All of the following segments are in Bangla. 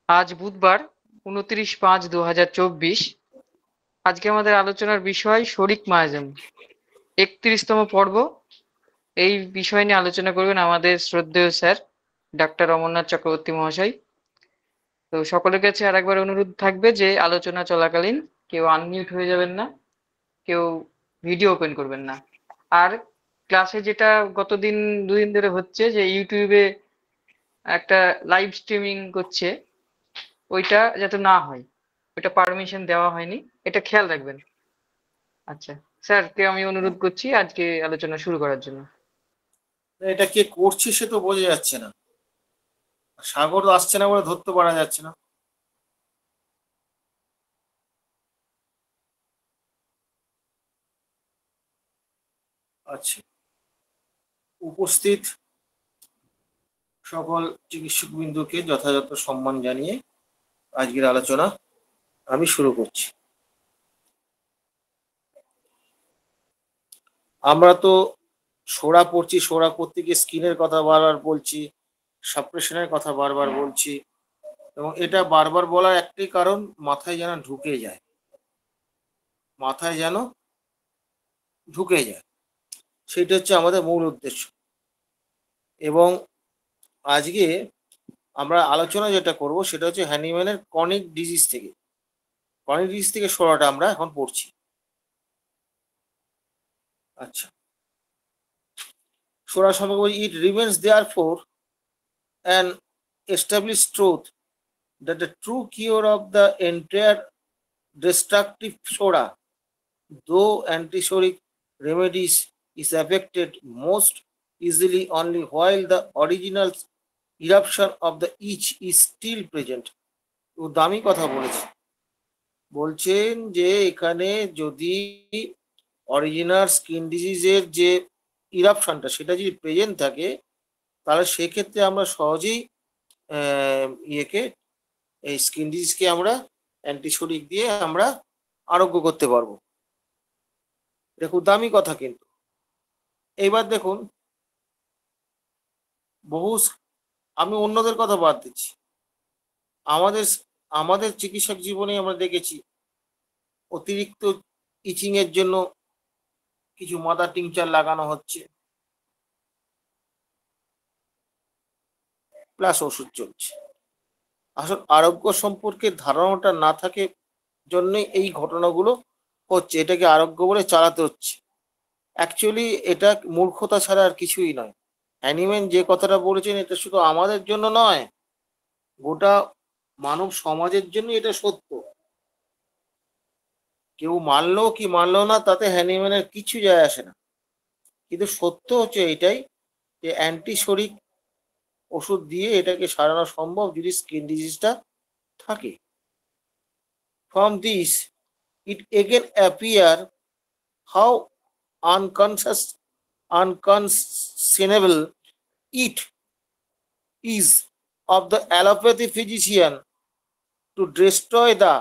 আজ বুধবার 29/5/2024। আজকে আমাদের আলোচনার বিষয় শরিক মায়াজাম, 31তম পর্ব। এই বিষয় নিয়ে আলোচনা করবেন আমাদের শ্রদ্ধেয় স্যার ডাক্তার অমরনাথ চক্রবর্তী মহাশয়। তো সকলের কাছে আর একবার অনুরোধ থাকবে যে আলোচনা চলাকালীন কেউ আনমিউট হয়ে যাবেন না, কেউ ভিডিও ওপেন করবেন না। আর ক্লাসে যেটা গতদিন 2 দিন ধরে হচ্ছে যে ইউটিউবে একটা লাইভ স্ট্রিমিং করছে, ওইটা যাতে না হয়, ওইটা পারমিশন দেওয়া হয়নি, এটা খেয়াল রাখবেন। আচ্ছা স্যারকে আমি অনুরোধ করছি আজকে আলোচনা শুরু করার জন্য। এটা কে করছে সে তো বোঝা যাচ্ছে না। সাগর আসছে না বলে ধরতে পারা যাচ্ছে না। আচ্ছা, উপস্থিত সকল চিকিৎসক বিন্দুকে যথাযথ সম্মান জানিয়ে আজকের আলোচনা আমি শুরু করছি। আমরা তো সোরা পড়ছি, সোরা করতে গিয়ে স্কিনের কথা বারবার বলছি, সাপ্রেশনের কথা বারবার বলছি, এবং এটা বারবার বলার একটাই কারণ, মাথায় যেন ঢুকে যায়, মাথায় যেন ঢুকে যায়, সেটা হচ্ছে আমাদের মূল উদ্দেশ্য। এবং আজকে আমরা আলোচনা যেটা করব সেটা হচ্ছে হ্যানিম্যানের ক্রনিক ডিজিজ থেকে, ক্রনিক ডিজিজ থেকে সোরাটা আমরা এখন পড়ছি। আচ্ছা, সোরা সম্পর্কে it remains therefore an established truth that the true cure of the entire destructive psora, though antisoric remedies, is affected most easily only while the original eruption of the itch is still present. ও দামি কথা বলেছে, বলছেন যে এখানে যদি অরিজিনাল স্কিন ডিজিজের যে ইরাপশনটা সেটা যদি প্রেজেন্ট থাকে, তাহলে সেক্ষেত্রে আমরা সহজেই ইয়েকে, এই স্কিন ডিজিজকে আমরা অ্যান্টিসোডিক দিয়ে আমরা আরোগ্য করতে পারবো। এটা খুব দামি কথা। কিন্তু এইবার দেখুন, বহু আমি অন্যদের কথা বাদ দিচ্ছি, আমাদের আমাদের চিকিৎসক জীবনে আমরা দেখেছি অতিরিক্ত ইচিং এর জন্য কিছু মাদার টিংচার লাগানো হচ্ছে, প্লাস ওষুধ চলছে। আসল আরোগ্য সম্পর্কে ধারণাটা না থাকে জন্যই এই ঘটনাগুলো হচ্ছে, এটাকে আরোগ্য বলে চালাতে হচ্ছে। অ্যাকচুয়ালি এটা মূর্খতা ছাড়া আর কিছুই নয়। অ্যানিম্যান যে কথাটা বলেছেন এটা শুধু আমাদের জন্য নয়, গোটা মানব সমাজের জন্য এটা সত্য। কেউ মানলো কি মানলো না তাতে হ্যানিম্যানের কিছু যায় আসে না, কিন্তু সত্য হচ্ছে এইটাই যে অ্যান্টিসরিক ওষুধ দিয়ে এটাকে সারানো সম্ভব যদি স্কিন ডিজিজটা থাকে। From this it again appear how unconscionable it is of the allopathy physician to destroy the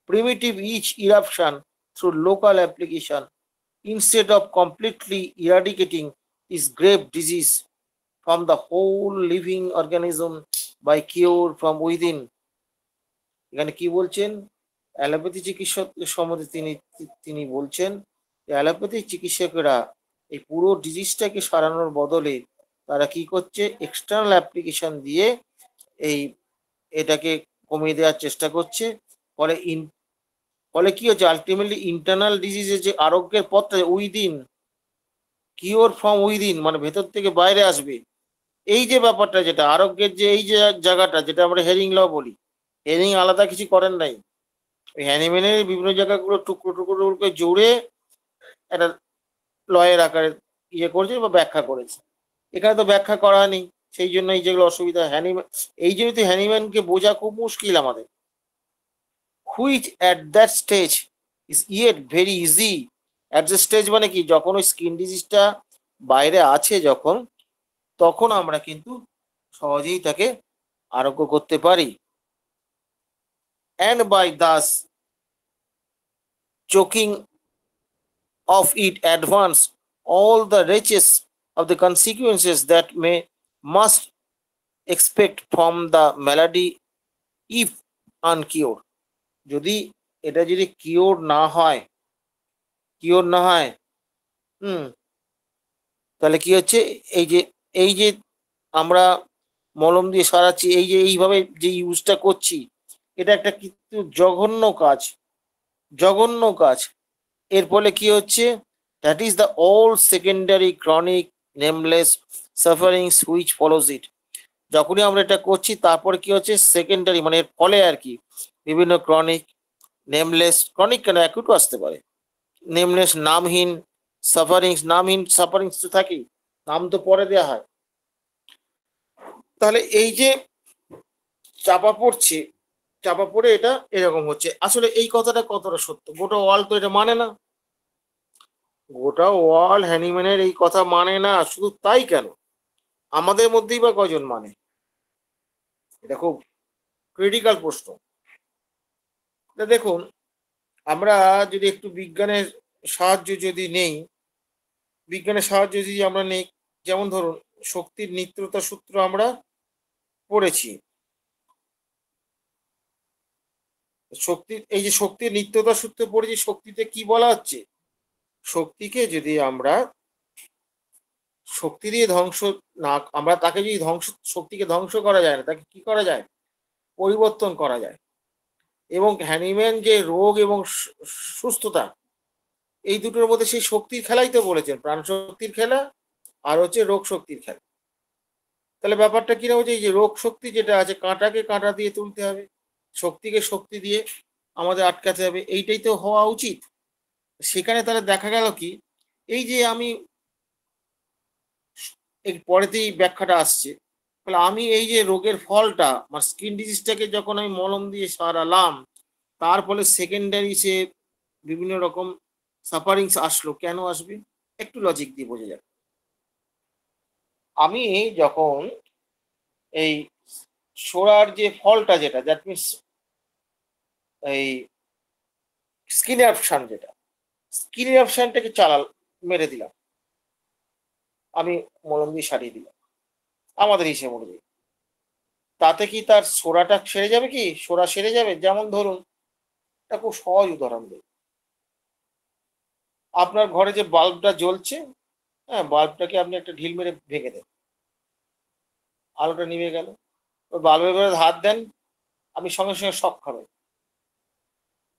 primitive itch eruption through local application instead of completely eradicating this grave disease from the whole living organism by cure from within. এখানে কি বলছেন? অ্যালোপ্যাথি চিকিৎসক সম্বন্ধে তিনি বলছেন যে অ্যালোপ্যাথি চিকিৎসকেরা এই পুরো ডিজিজটাকে সারানোর বদলে তারা কি করছে, এক্সটার্নাল অ্যাপ্লিকেশন দিয়ে এই এটাকে কমিয়ে দেওয়ার চেষ্টা করছে। ফলে ফলে কি হচ্ছে, আলটিমেটলি ইন্টারনাল ডিজিজের যে আরোগ্যের পথটা উইদিন, কিওর ফ্রম উইদিন, মানে ভেতর থেকে বাইরে আসবে, এই যে ব্যাপারটা, যেটা আরোগ্যের যে এই যে জায়গাটা যেটা আমরা হেরিং ল বলি, হেরিং আলাদা কিছু করেন নাই, ওই হ্যানিম্যানের বিভিন্ন জায়গাগুলো টুকরো টুকরো করে জুড়ে একটা লয়ের আকারে ইয়ে করেছে বা ব্যাখ্যা করেছে। এখানে তো ব্যাখ্যা করা নেই, সেই জন্য এই যেগুলো অসুবিধা হ্যানিম্যান, এই জন্য তো হ্যানিম্যানকে বোঝা খুব মুশকিল আমাদের। Which at that stage is yet very easy. At the stage মানে কি, যখন ওই স্কিন ডিজিজটা বাইরে আছে যখন, তখন আমরা কিন্তু সহজেই তাকে আরোগ্য করতে পারি। and by thus choking of it advance all the wretches of the consequences that may must expect from the malady if uncured, যদি এটা যদি কিওর না হয়, হুম, তাহলে কি হচ্ছে, এই যে আমরা মলম দিয়ে সারাচ্ছি, এই যে এইভাবে যে ইউজটা করছি, এটা একটা কিন্তু জঘন্য কাজ। এর ফলে কি হচ্ছে, that is the all secondary chronic nameless sufferings which follows it. যখনই আমরা এটা করছি তারপরে কি হচ্ছে, সেকেন্ডারি মানে এর ফলে আর কি বিভিন্ন ক্রনিক, নেমলেস, ক্রনিক কেন অ্যাকুটও আসতে পারে, নেমলেস নামহীন সাফারিংস তো থাকেই, নাম তো পরে দেওয়া হয়। তাহলে এই যে চাপা পড়ছে, চাপা পড়ে এটা এরকম হচ্ছে। আসলে এই কথাটা কতটা সত্য, গোটা ওয়ার্ল্ড তো এটা মানে না, গোটা ওয়ার্ল্ড হ্যানিম্যানের এই কথা মানে না। শুধু তাই কেন, আমাদের মধ্যেই বা কজন মানে, এটা খুব ক্রিটিক্যাল প্রশ্ন। তা দেখুন, আমরা যদি একটু বিজ্ঞানের সাহায্য যদি আমরা নেই, যেমন ধরুন শক্তির নিত্যতা সূত্র আমরা পড়েছি। এই যে শক্তির নিত্যতা সূত্র পড়েছি, শক্তিতে কি বলা হচ্ছে, শক্তিকে যদি আমরা শক্তি দিয়ে ধ্বংস না, আমরা তাকে যদি শক্তিকে ধ্বংস করা যায় না, তাকে কি করা যায়, পরিবর্তন করা যায়। এবং হ্যানিম্যান যে রোগ এবং সুস্থতা, এই দুটোর মধ্যে সেই শক্তির খেলাই তো বলেছেন, প্রাণ শক্তির খেলা আর হচ্ছে রোগ শক্তির খেলা। তাহলে ব্যাপারটা কিরকম হচ্ছে, এই যে রোগ শক্তি যেটা আছে, কাঁটাকে কাঁটা দিয়ে তুলতে হবে, শক্তিকে শক্তি দিয়ে আমাদের আটকাতে হবে, এইটাই তো হওয়া উচিত। সেখানে তাহলে দেখা গেল কি, এই যে আমি এর পরেতেই ব্যাখ্যাটা আসছে, তাহলে আমি এই যে রোগের ফলটা মানে স্কিন ডিজিজটাকে যখন আমি মলম দিয়ে সারালাম, তার ফলে সেকেন্ডারি সে বিভিন্ন রকম সাফারিংস আসলো, কেন আসবে, একটু লজিক দিয়ে বোঝা যাক। আমি যখন এই সোরার যে ফলটা, যেটা দ্যাট মিনস এই স্কিন অ্যাপশন, যেটা স্কিন অ্যাপশনটাকে মেরে দিলাম, আমি মলম দিয়ে সারিয়ে দিলাম আমাদের হিসেবে অনুযায়ী, তাতে কি তার সোরাটা সেরে যাবে, কি সোরা সেরে যাবে? যেমন ধরুন, একটা খুব সহজ উদাহরণ দিই, আপনার ঘরে যে বাল্বটা জ্বলছে, হ্যাঁ, বাল্বটাকে আপনি একটা ঢিল মেরে ভেঙে দেন, আলোটা নিভে গেল। ওই বাল্বের ভেতরে হাত দেন, আপনি সঙ্গে সঙ্গে শক খাবেন,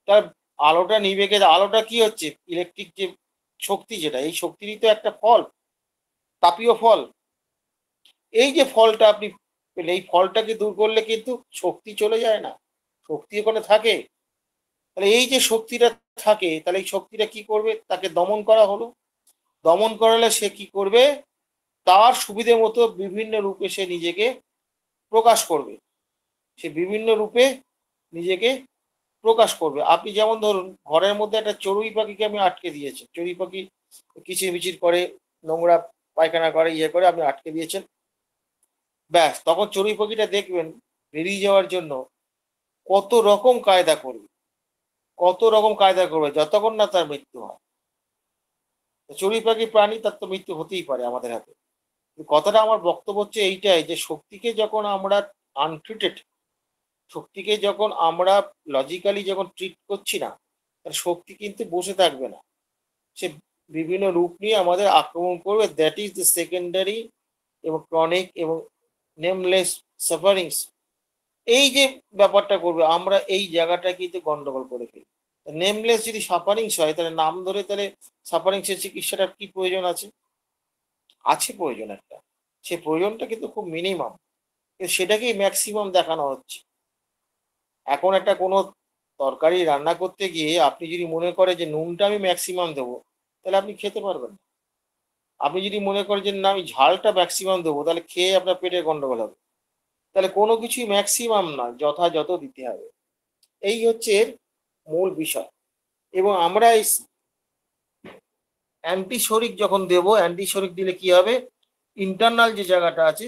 তার আলোটা নিভে গেলে, আলোটা কি হচ্ছে, ইলেকট্রিক যে শক্তি, যেটা এই শক্তিরই তো একটা ফল, তাপীয় ফল। এই যে ফলটা আপনি পেলে, এই ফলটাকে দূর করলে কিন্তু শক্তি চলে যায় না, শক্তি ওখানে থাকে। তাহলে এই যে শক্তিটা থাকে, তাহলে এই শক্তিটা কি করবে, তাকে দমন করা হলো, দমন করালে সে কি করবে, তার সুবিধে মতো বিভিন্ন রূপে সে নিজেকে প্রকাশ করবে, সে বিভিন্ন রূপে নিজেকে প্রকাশ করবে। আপনি যেমন ধরুন, ঘরের মধ্যে একটা চড়ুই পাখিকে আমি আটকে দিয়েছি, চড়ুই পাখি কিচিরমিচির করে, নোংরা পায়খানা করে, ইয়ে করে, আপনি আটকে দিয়েছেন, ব্যাস, তখন চড়ুই পাখিটা দেখবেন বেরিয়ে যাওয়ার জন্য কত রকম কায়দা করবে যতক্ষণ না তার মৃত্যু হয়। চড়ুই পাখি প্রাণী, তার তো মৃত্যু হতেই পারে আমাদের হাতে। কথাটা আমার বক্তব্য হচ্ছে এইটাই, যে শক্তিকে যখন আমরা আনট্রিটেড, শক্তিকে যখন আমরা লজিক্যালি যখন ট্রিট করছি না, তার শক্তি কিন্তু বসে থাকবে না, সে বিভিন্ন রূপ নিয়ে আমাদের আক্রমণ করবে। দ্যাট ইজ দ্য সেকেন্ডারি এবং ক্রনিক এবং নেমলেস সাফারিংস। এই যে ব্যাপারটা করবে, আমরা এই জায়গাটা কিন্তু গন্ডগোল করে ফেলি। নেমলেস যদি সাফারিংস হয়, তাহলে নাম ধরে, তাহলে সাফারিংসের চিকিৎসাটার কি প্রয়োজন আছে, প্রয়োজন একটা, সে প্রয়োজনটা কিন্তু খুব মিনিমাম, সেটাকেই ম্যাক্সিমাম দেখানো হচ্ছে। এখন একটা কোনো তরকারি রান্না করতে গিয়ে আপনি যদি মনে করে যে নুনটা আমি ম্যাক্সিমাম দেবো, তাহলে আপনি খেতে পারবেন না। আপনি যদি মনে করেন যে না, আমি ঝালটা ম্যাক্সিমাম দেবো, তাহলে খেয়ে আপনার পেটে গন্ডগোল হবে। তাহলে কোনো কিছুই ম্যাক্সিমাম না, যথাযথ দিতে হবে, এই হচ্ছে এর মূল বিষয়। এবং আমরা এই অ্যান্টিশরিক যখন দেবো, অ্যান্টিশরিক দিলে কি হবে, ইন্টারনাল যে জায়গাটা আছে,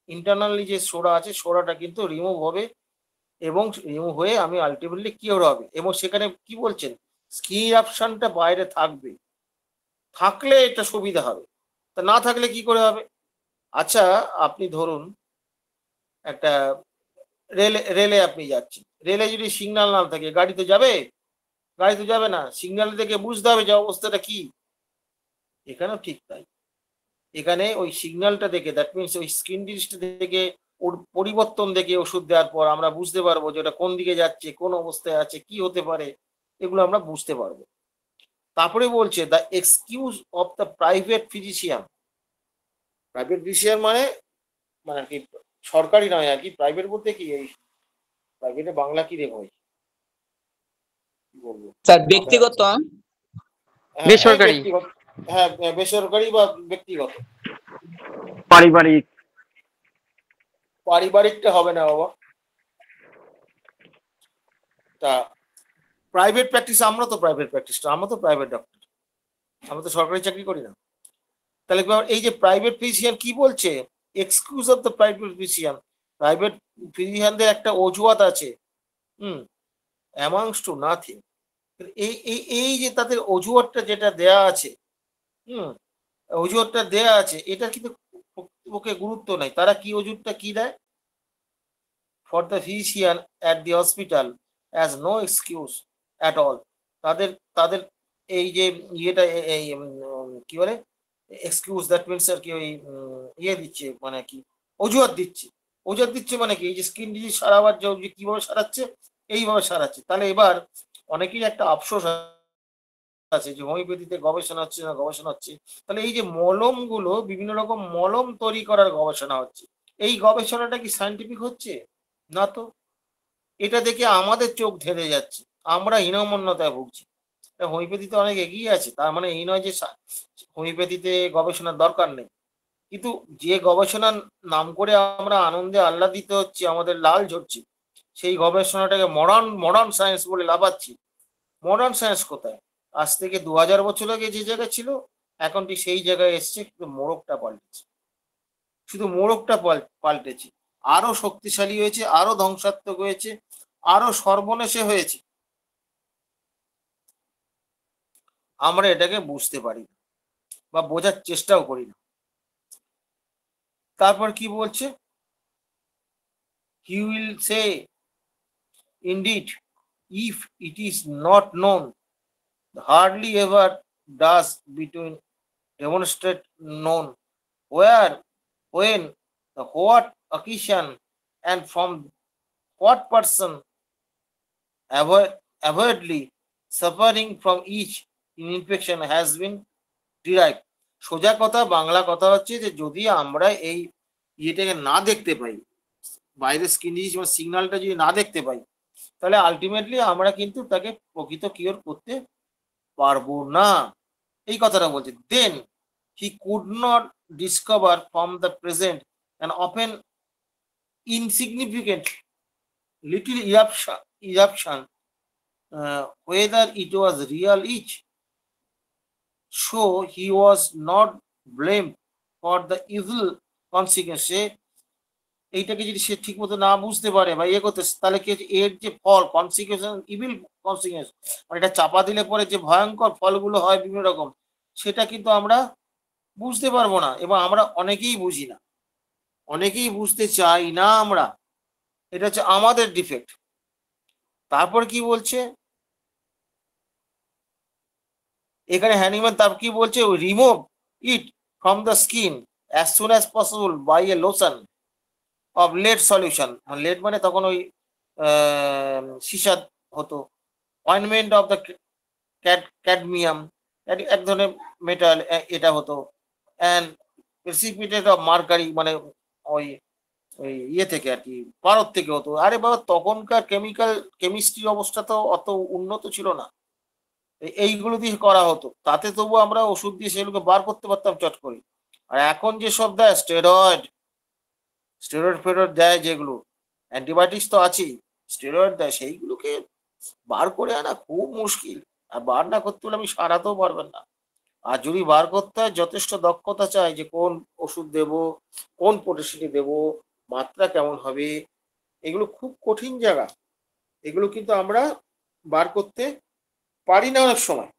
ইন্টারনালি যে সোরা আছে, সোরাটা কিন্তু রিমুভ হবে, এবং রিমুভ হয়ে আমি আলটিমেটলি কিওর হবে। এবং সেখানে কি বলছেন, স্কিন অপশনটা বাইরে থাকবে, থাকলে এটা সুবিধা হবে, তা না থাকলে কি করে হবে? আচ্ছা, আপনি ধরুন একটা রেলে রেলে আপনি যাচ্ছেন, রেলে যদি সিগন্যাল না থাকে গাড়ি তো যাবে? গাড়ি তো যাবে না, সিগন্যাল দেখে বুঝতে হবে যে অবস্থাটা কি। এখানেও ঠিক তাই, এখানে ওই সিগন্যালটা দেখে, দ্যাট মিনস ওই স্ক্রিন ডিসটা দেখে, ওর পরিবর্তন দেখে ওষুধ দেওয়ার পর আমরা বুঝতে পারবো যে ওটা কোন দিকে যাচ্ছে, কোন অবস্থায় আছে, কি হতে পারে, এগুলো আমরা বুঝতে পারবো। তারপরে বলছে the excuse of the private physician. Private physician মানে মানে কি, সরকারি নয় আর কি, প্রাইভেট বলতে কি, এই প্রাইভেটে বাংলা কি রে ভাই, কি বলবো, স্যার মাথায় ব্যক্তিগত। আসছে না। হ্যাঁ, এই বেসরকারি। ব্যক্তিগত, হ্যাঁ বেসরকারি বা ব্যক্তিগত। পারিবারিক। পারিবারিকটা হবে না বাবা, তা প্রাইভেট প্র্যাকটিস, আমরা তো প্রাইভেট প্র্যাকটিস, আমরা তো প্রাইভেট ডক্টর, আমরা তো সরকারি চাকরি করি না। তাহলে এই যে প্রাইভেট ফিজিশিয়ান কি বলছে, excuse of the private physician, private ফিজিশিয়ানদের একটা অজুহাত আছে, হুম, অ্যামাউন্টস টু নাথিং। এই এই এই যে তাদের অজুহাতটা যেটা দেয়া আছে, হুম, অজুহাতটা দেয়া আছে, এটা কিন্তু প্রকৃতপক্ষে গুরুত্ব নাই। তারা কি অজুহাতটা কি দেয়, for the physician at the hospital as no excuse at all. তাদের তাদের এই যে ইয়েটা, এই কি বলে, এক্সকিউজ, দ্যাট মিনস আর কি, ওই ইয়ে দিচ্ছে মানে কি, অজুহাত দিচ্ছে। অজুহাত দিচ্ছে মানে কি, এই যে স্কিন ডিজিজ সারাবার যে কিভাবে সারাচ্ছে, এইভাবে সারাচ্ছে। তাহলে এবার অনেকেই একটা আফসোস আছে যে হোমিওপ্যাথিতে গবেষণা হচ্ছে না, গবেষণা হচ্ছে, তাহলে এই যে মলম গুলো, বিভিন্ন রকম মলম তৈরি করার গবেষণা হচ্ছে, এই গবেষণাটা কি সায়েন্টিফিক হচ্ছে? না তো। এটা দেখে আমাদের চোখ ঢেলে যাচ্ছে, আমরা হীনমন্যতায় ভুগছি। হোমিওপ্যাথিতে অনেক এগিয়ে আছে, তার মানে এই নয় যে হোমিওপ্যাথিতে গবেষণার দরকার নেই, কিন্তু যে গবেষণার নাম করে আমরা আনন্দে আহ্লাদিত হচ্ছি, আমাদের লাল ঝরছি, সেই গবেষণাটাকে মডার্ন মডার্ন সায়েন্স বলে লাফাচ্ছি। মডার্ন সায়েন্স কোথায়? আজ থেকে 2000 বছর আগে যে জায়গায় ছিল, এখন ঠিক সেই জায়গায় এসছে, কিন্তু মোড়কটা পাল্টেছে, শুধু মোড়কটা পাল্টেছে। আরো শক্তিশালী হয়েছে, আরো ধ্বংসাত্মক হয়েছে, আরো সর্বনেশে হয়েছে। আমরা এটাকে বুঝতে পারি না বা বোঝার চেষ্টাও করি না। তারপর কি বলছে, he will say indeed if it is not known, hardly ever does between demonstrate known where, when, the what occasion, and from what person, avoidly suffering from each infection has been derived. সোজা কথা, বাংলা কথা হচ্ছে যে যদি আমরা এই ইয়েটাকে না দেখতে পাই, বাইরের স্কিন ডিজিজ বা সিগন্যালটা যদি না দেখতে পাই, তাহলে আলটিমেটলি আমরা কিন্তু তাকে প্রকৃত কিওর করতে পারবো না, এই কথাটা বলছে। Then he could not discover from the present and often insignificant little eruption whether it was real each. So he was not blamed for the evil consequence. এইটাকে যদি সে ঠিক মতো না বুঝতে পারে বা ইয়ে করতে, তাহলে কি এর যে ফল, কনসিকুয়েন্স, ইভিল কনসিকুয়েন্স, মানে এটা চাপা দিলে পরে যে ভয়ঙ্কর ফলগুলো হয় বিভিন্ন রকম, সেটা কিন্তু আমরা বুঝতে পারবো না, এবং আমরা অনেকেই বুঝি না, অনেকেই বুঝতে চাই না আমরা, এটা হচ্ছে আমাদের ডিফেক্ট। তারপর কি বলছে এখানে হ্যানিম্যান, তারপর কি বলছে, remove it from the skin as soon as possible by a lotion of lead solution. Lead মানে তখন ওই সীসা হতো। অয়েনমেন্ট অফ দ্য ক্যাডমিয়াম, এক ধরনের মেটাল, এটা হতো। অ্যান্ড প্রেসিপিটেট অফ মার্কারি, মানে ওই ওই ইয়ে থেকে আর কি, পারদ থেকে হতো। আরে বাবা, তখনকার কেমিস্ট্রির অবস্থা তো অত উন্নত ছিল না, এইগুলো দিয়ে করা হতো, তাতে তবু আমরা ওষুধ দিয়ে সেগুলোকে বার করতে পারতাম চট করে। আর এখন যে সব দেয় স্টেরয়েড, ফেরয়েড দেয়, যেগুলো অ্যান্টিবায়োটিক্স তো আছেই, স্টেরয়েড দেয়, সেইগুলোকে বার করে আনা খুব মুশকিল। আর বার না করতে হলে আমি সারাতেও পারবেন না। আর যদি বার করতে হয়, যথেষ্ট দক্ষতা চাই, যে কোন ওষুধ দেব, কোন পরিস্থিতি দেব, মাত্রা কেমন হবে, এগুলো খুব কঠিন জায়গা। এগুলো কিন্তু আমরা বার করতে পারি না অনেক সময়।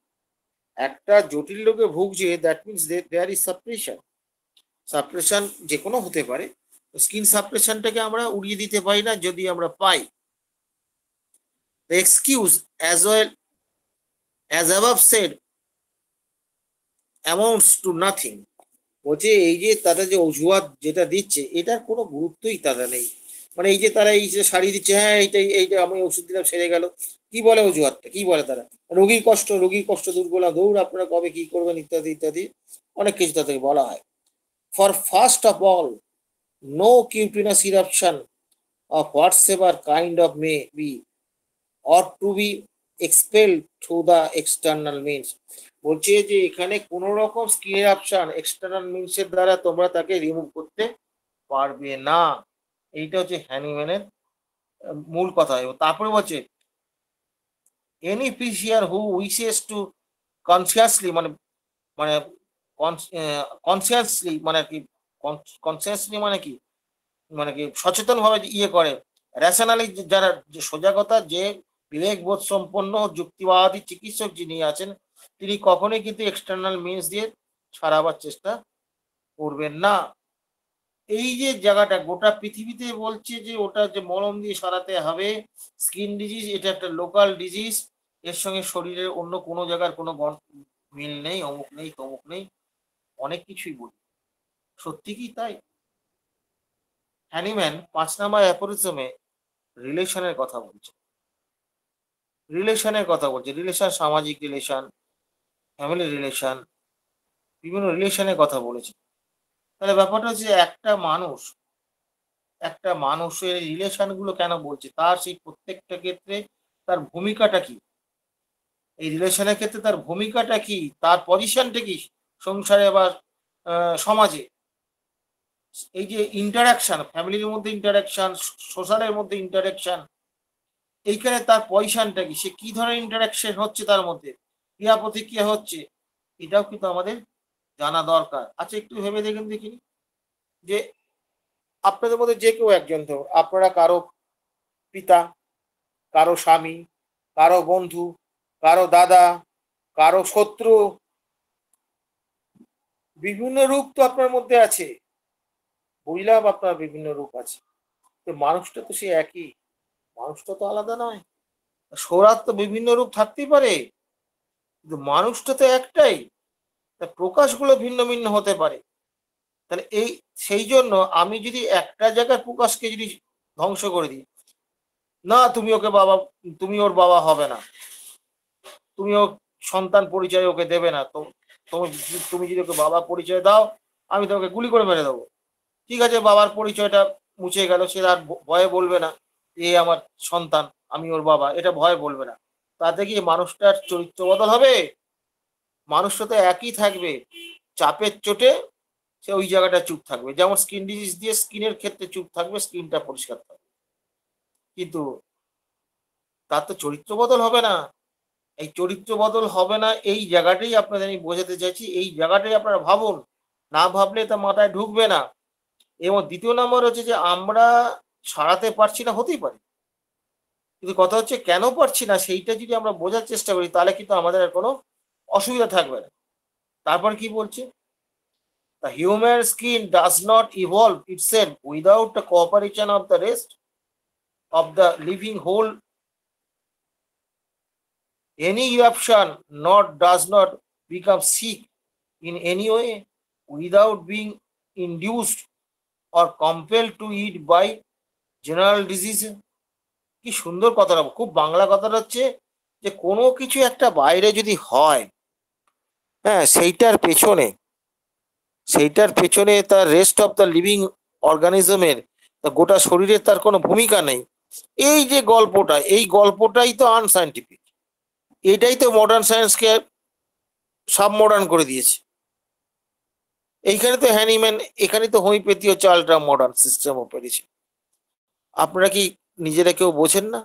একটা জটিল রোগে ভুগছে, that means there is suppression. Suppression যে কোনো হতে পারে, স্কিন সাপ্রেশনটাকে আমরা উড়িয়ে দিতে পারি না যদি আমরা পাই। The excuse as well as above said amounts to nothing. বলছে এই যে তারা যে অজুহাত যেটা দিচ্ছে এটার কোনো গুরুত্বই তারা নেই। মানে এই যে তারা এই যে শাড়ি দিচ্ছে, হ্যাঁ এইটা আমি ওষুধ দিলাম সেরে গেল, কি বলে অজুহাতটা, কি বলে তারা? রোগীর কষ্ট দূর করলাম, দৌড় আপনারা কবে কি করবেন ইত্যাদি ইত্যাদি অনেক কিছু তাদেরকে বলা হয়। For first of all no cutaneous eruption of whatsoever kind of may be ought to be expelled through the external means. বলছে যে এখানে কোন রকম স্কিন এরাপশন এক্সটার্নাল মিনস এর দ্বারা তোমরা তাকে রিমুভ করতে পারবে না। এইটা হচ্ছে হ্যানিম্যানের মূল কথা। তারপরে বলছে any physician who wishes to consciously মানে মানে কনসিয়াসলি মানে কি, কনসিয়াসলি মানে কি, মানে কি সচেতন ভাবে ইয়ে করে, রেশনালি যারা সোজা কথা যে বিবেকবোধ সম্পন্ন যুক্তিবাদী চিকিৎসক যিনি আছেন তিনি কখনোই কিন্তু এক্সটার্নাল মিনস দিয়ে ছাড়াবার চেষ্টা করবেন না। এই যে জায়গাটা গোটা পৃথিবীতে বলছে যে ওটা যে মলম দিয়ে সারাতে হবে, স্কিন ডিজিজ এটা একটা লোকাল ডিজিজ, এর সঙ্গে শরীরের অন্য কোনো জায়গার কোনো মিল নেই, অমুক নেই তমুক নেই, অনেক কিছুই বলি। সত্যি কি তাই? হ্যানিম্যান 5 নম্বর অ্যাফোরিজমে রিলেশনের কথা বলছে, রিলেশন, সামাজিক রিলেশন, ফ্যামিলি রিলেশন, বিভিন্ন রিলেশনের কথা বলেছে। তাহলে ব্যাপারটা হচ্ছে একটা মানুষের রিলেশন গুলো কেন বলছে, তার সেই প্রত্যেকটা ক্ষেত্রে তার ভূমিকাটা কি, এই রিলেশনের ক্ষেত্রে তার ভূমিকাটা কি, তার পজিশনটা কি সংসারে বা সমাজে, এই যে ইন্টারাকশন, ফ্যামিলির মধ্যে ইন্টারাকশন, সোশ্যালের মধ্যে ইন্টারাকশন, এইখানে তার পজিশনটা কি, সে কি ধরনের ইন্টারাকশন হচ্ছে, তার মধ্যে ক্রিয়া প্রতিক্রিয়া হচ্ছে, এটাও কিন্তু আমাদের জানা দরকার। আচ্ছা একটু ভেবে দেখিনি যে আপনাদের মধ্যে যে কেউ একজন, তো আপনারা কারো পিতা, কারো স্বামী, কারো বন্ধু, কারো দাদা, কারো শত্রু, বিভিন্ন রূপ তো আপনার মধ্যে আছে, বুঝলাম আপনার বিভিন্ন রূপ আছে, তো মানুষটা তো সে একই, মানুষটা তো আলাদা নয়। সোরার তো বিভিন্ন রূপ থাকতেই পারে কিন্তু মানুষটা তো একটাই, তার প্রকাশগুলো ভিন্ন ভিন্ন হতে পারে। তাহলে সেই জন্য আমি যদি একটা জায়গায় প্রকাশকে যদি ধ্বংস করে দিই, না তুমি ওর বাবা হবে না, তুমি ওর সন্তান পরিচয় ওকে দেবে না, তো তুমি যদি ওকে বাবা পরিচয় দাও আমি তোমাকে গুলি করে মেরে দেবো। ঠিক আছে, বাবার পরিচয়টা মুছে গেল, সে আর ভয়ে বলবে না এ আমার সন্তান আমি ওর বাবা, এটা ভয়ে বলবে না। তাতে কি মানুষটার চরিত্র বদল হবে? মানুষটা তো একই থাকবে, চাপের চোটে সে ওই জায়গাটা চুপ থাকবে, যেমন স্কিন ডিজিজ দিয়ে স্কিনের ক্ষেত্রে চুপ থাকবে, স্কিনটা পরিষ্কার থাকবে, কিন্তু তার তো চরিত্র বদল হবে না। এই চরিত্র বদল হবে না, এই জায়গাটাই আপনাদের আমি বোঝাতে চাইছি, এই জায়গাটাই আপনারা ভাবুন, না ভাবলে তা মাথায় ঢুকবে না। এবং দ্বিতীয় নম্বর হচ্ছে যে আমরা ছাড়াতে পারছি না, হতেই পারে, কিন্তু কথা হচ্ছে কেন পারছি না সেইটা যদি আমরা বোঝার চেষ্টা করি তাহলে কিন্তু আমাদের আর কোনো অসুবিধা থাকবে না। তারপর কি বলছে, the human skin does not evolve itself without the cooperation of the rest of the living whole. Any eruption does not become sick in any way without being induced or compelled to it by general disease. কি সুন্দর কথাটা, খুব বাংলা কথাটা হচ্ছে যে কোনো কিছু একটা বাইরে যদি হয়, হ্যাঁ সেইটার পেছনে তার রেস্ট অফ দ্য লিভিং অর্গানিজমের গোটা শরীরের তার কোনো ভূমিকা নেই। এই যে গল্পটা, এই গল্পটাই তো আনসাইন্টিফিক, এটাই তো মডার্ন সায়েন্সকে সাব মডার্ন করে দিয়েছে। এইখানে তো হ্যানিম্যান, এখানে তো হোমিওপ্যাথি হচ্ছে আলট্রা মডার্ন সিস্টেম অপারেশন। আপনারা কি নিজেরা কেউ বোঝেন না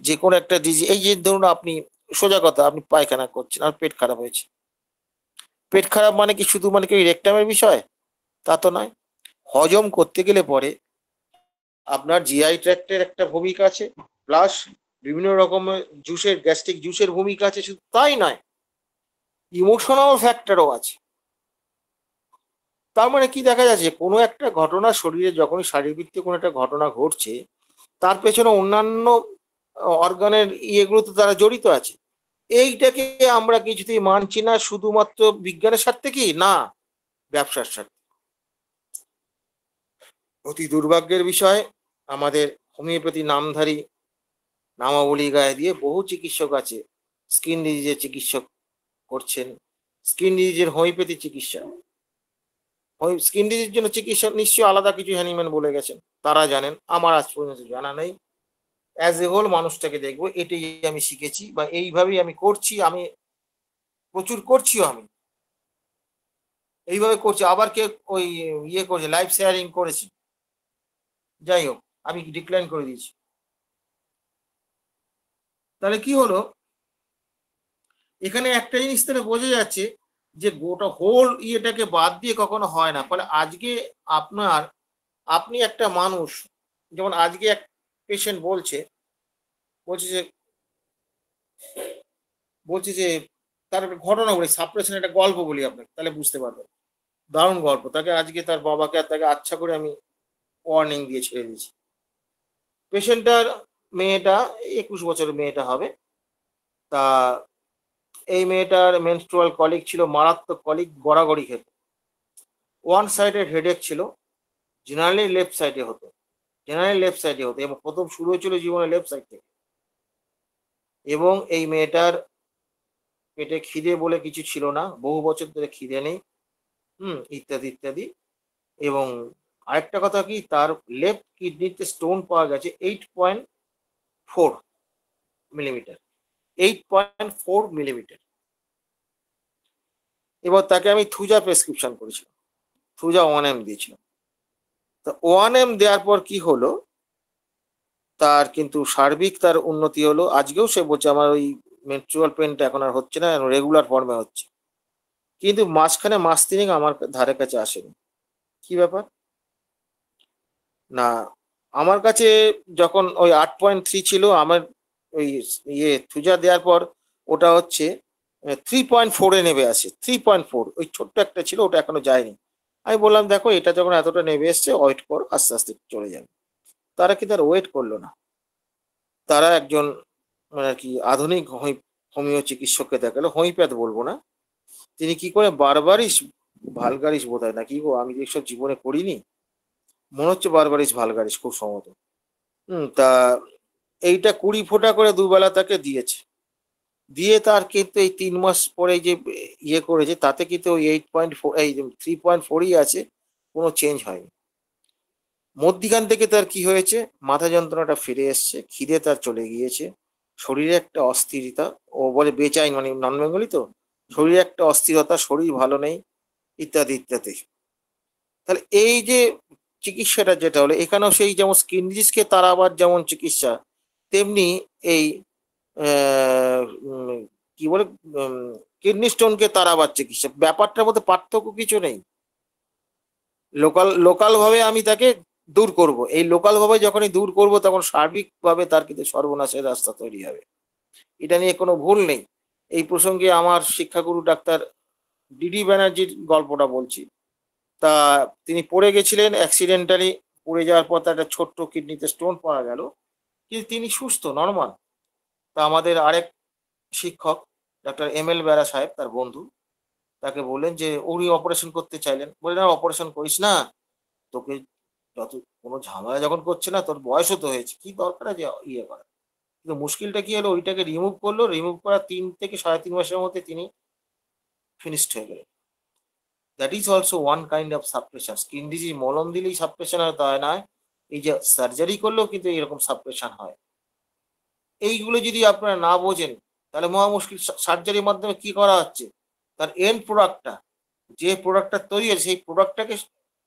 যে কোনো একটা ডিজিজ, এই যে ধরুন আপনি সোজা কথা আপনি পায়খানা করছেন আর পেট খারাপ হয়েছে, পেট খারাপ মানে কি শুধু মানে কি রেকটামের বিষয়? তা তো নয়, হজম করতে গেলে পরে আপনার জিআই ট্র্যাক্টের একটা ভূমিকা আছে, প্লাস বিভিন্ন রকমের জুসের, গ্যাস্ট্রিক জুসের ভূমিকা আছে, শুধু তাই নয় ইমোশনাল ফ্যাক্টরও আছে। তার মানে কি দেখা যাচ্ছে, কোনো একটা ঘটনা শরীরে যখনই শারীরবৃত্তীয় কোনো একটা ঘটনা ঘটছে, তার পেছনে অন্যান্য অর্গানের ইয়েগুলো তো তারা জড়িত আছে। এইটাকে আমরা কিছুতেই মানছি না, শুধুমাত্র বিজ্ঞানের স্বার্থে কি না, ব্যবসার স্বার্থে। অতি দুর্ভাগ্যের বিষয়, আমাদের হোমিওপ্যাথি নামধারী নামাবলী গায়ে দিয়ে বহু চিকিৎসক আছে স্কিন ডিজিজের চিকিৎসক করছেন, স্কিন ডিজিজের হোমিওপ্যাথি চিকিৎসা। স্কিন ডিজিজের জন্য চিকিৎসা নিশ্চয়ই আলাদা কিছু হ্যানিম্যান বলে গেছেন, তারা জানেন, আমার আজ পর্যন্ত জানা নেই। অ্যাজ এ হোল মানুষটাকে দেখবো, এটাই আমি শিখেছি বা এইভাবেই আমি করছি, আমি প্রচুর করছিও, আমি এইভাবে করছি। আবার কে ওই ইয়ে করেছে, লাইভ শেয়ারিং করেছি, যাই হোক আমি ডিক্লাইন করে দিয়েছি। তাহলে কি হলো, এখানে একটা জিনিস তাহলে বোঝা যাচ্ছে যে গোটা হোল ইয়েটাকে বাদ দিয়ে কখনো হয় না। ফলে আজকে আপনি একটা মানুষ, যেমন আজকে এক পেশেন্ট বলছে যে তার একটা ঘটনা বলি, সাপ্রেশন একটা গল্প বলি আপনাকে, তাহলে বুঝতে পারবেন। দারুণ গল্প। তাকে আজকে তার বাবাকে আর তাকে আচ্ছা করে আমি ওয়ার্নিং দিয়ে ছেড়ে দিয়েছি। পেশেন্টটার মেয়েটা 21 বছরের মেয়েটা হবে। তা এই মেয়েটার মেনস্ট্রুয়াল কলিক ছিল, মারাত্মক কলিক, গড়াগড়ি খেত। ওয়ান সাইডেড হেডেক ছিল, জেনারেলি লেফট সাইডে হতো, এবং প্রথম শুরু হয়েছিল জীবনে লেফট সাইড থেকে। এবং এই মেয়েটার পেটে খিদে বলে কিছু ছিল না, বহু বছর ধরে খিদে নেই, ইত্যাদি ইত্যাদি। এবং আরেকটা কথা কি, তার লেফট কিডনিতে স্টোন পাওয়া গেছে 8.4 মিলিমিটার, 8.4 মিলিমিটার। এবার তাকে আমি থুজা প্রেসক্রিপশন করেছিলাম, থুজা 1M দিয়েছিলাম। তা 1M দেওয়ার পর কি হলো, তার কিন্তু সার্বিক তার উন্নতি হলো। আজকেও সে বলছে আমার ওই মেনস্ট্রুয়াল পেনটা এখন আর হচ্ছে না, রেগুলার ফর্মে হচ্ছে। কিন্তু মাঝখানে মাস তিনেক আমার ধারে কাছে আসেনি। কি ব্যাপার না, আমার কাছে যখন ওই 8.3 ছিল, আমার ওই থুজা দেওয়ার পর ওটা হচ্ছে 3.4-এ নেমে আসে। 3.4, ওই ছোট্ট একটা ছিল, ওটা এখনো যায়নি। আমি বললাম দেখো, এটা যখন এতটা নেমে এসছে, ওয়েট করো, আস্তে আস্তে চলে যাবে। তারা কি তার ওয়েট করলো না, তারা একজন মানে আর কি আধুনিক হোমিও চিকিৎসককে দেখালো, হোমিওপ্যাথ বলবো না। তিনি কি করে বারবারিস ভালগারিস বোধ হয় নাকি গো, আমি এসব জীবনে করিনি, মনে হচ্ছে বারবারিস ভালগারিস খুব সম্ভবত। তা এইটা 20 ফোঁটা করে দুবেলা তাকে দিয়েছে। দিয়ে তার কিন্তু এই 3 মাস পরে যে ইয়ে করেছে, তাতে কিন্তু ওই 8.4, এই 3.4ই আছে, কোনো চেঞ্জ হয়নি। মধ্যিখান থেকে তার কি হয়েছে, মাথা যন্ত্রণাটা ফিরে এসছে, খিদে তার চলে গিয়েছে, শরীরে একটা অস্থিরতা, ও বলে বেচাইন, মানে নন বেঙ্গলি তো, শরীরে একটা অস্থিরতা, শরীর ভালো নেই, ইত্যাদি ইত্যাদি। তাহলে এই যে চিকিৎসাটা যেটা হলো, এখানেও সেই যেমন স্কিন ডিজিজকে তাড়াবার যেমন চিকিৎসা, তেমনি এই কি বলে কিডনি স্টোনকে তাড়াবার চিকিৎসা। ব্যাপারটার মধ্যে পার্থক্য কিছু নেই। লোকাল ভাবে আমি তাকে দূর করব, এই লোকাল ভাবে যখনই দূর করব, তখন সার্বিকভাবে তার কিন্তু সর্বনাশের রাস্তা তৈরি হবে। এটা নিয়ে কোনো ভুল নেই। এই প্রসঙ্গে আমার শিক্ষাগুরু ডাক্তার ডিডি ব্যানার্জির গল্পটা বলছি। তা তিনি পড়ে গেছিলেন অ্যাক্সিডেন্টালি, পড়ে যাওয়ার পর তার একটা ছোট্ট কিডনিতে স্টোন পাওয়া গেল, কিন্তু তিনি সুস্থ, নর্মাল। তা আমাদের আরেক শিক্ষক ডক্টর ML বেরা সাহেব, তার বন্ধু, তাকে বললেন যে উনি অপারেশন করতে চাইলেন। বললেন না, অপারেশন করিস না, তোকে যত কোনো ঝামেলা যখন করছে না, তোর বয়সও তো হয়েছে, কি দরকার আছে ইয়ে করা। কিন্তু মুশকিলটা কি হলো, ওইটাকে রিমুভ করলো, রিমুভ করা 3 থেকে 3.5 মাসের মধ্যে তিনি ফিনিশড হয়ে গেলেন। That is also one kind of suppression. Skin disease মলম দিলেই সাপ্রেশন হয় তা নয়, এই যে সার্জারি করলেও কিন্তু এরকম সাপ্রেশন হয়। এইগুলো যদি আপনারা না বোঝেন, তাহলে মহা মুশকিল। সার্জারির মাধ্যমে কি করা হচ্ছে, তার এন্ড প্রোডাক্টটা, যে প্রোডাক্টটা তৈরি হয়েছে, সেই প্রোডাক্টটাকে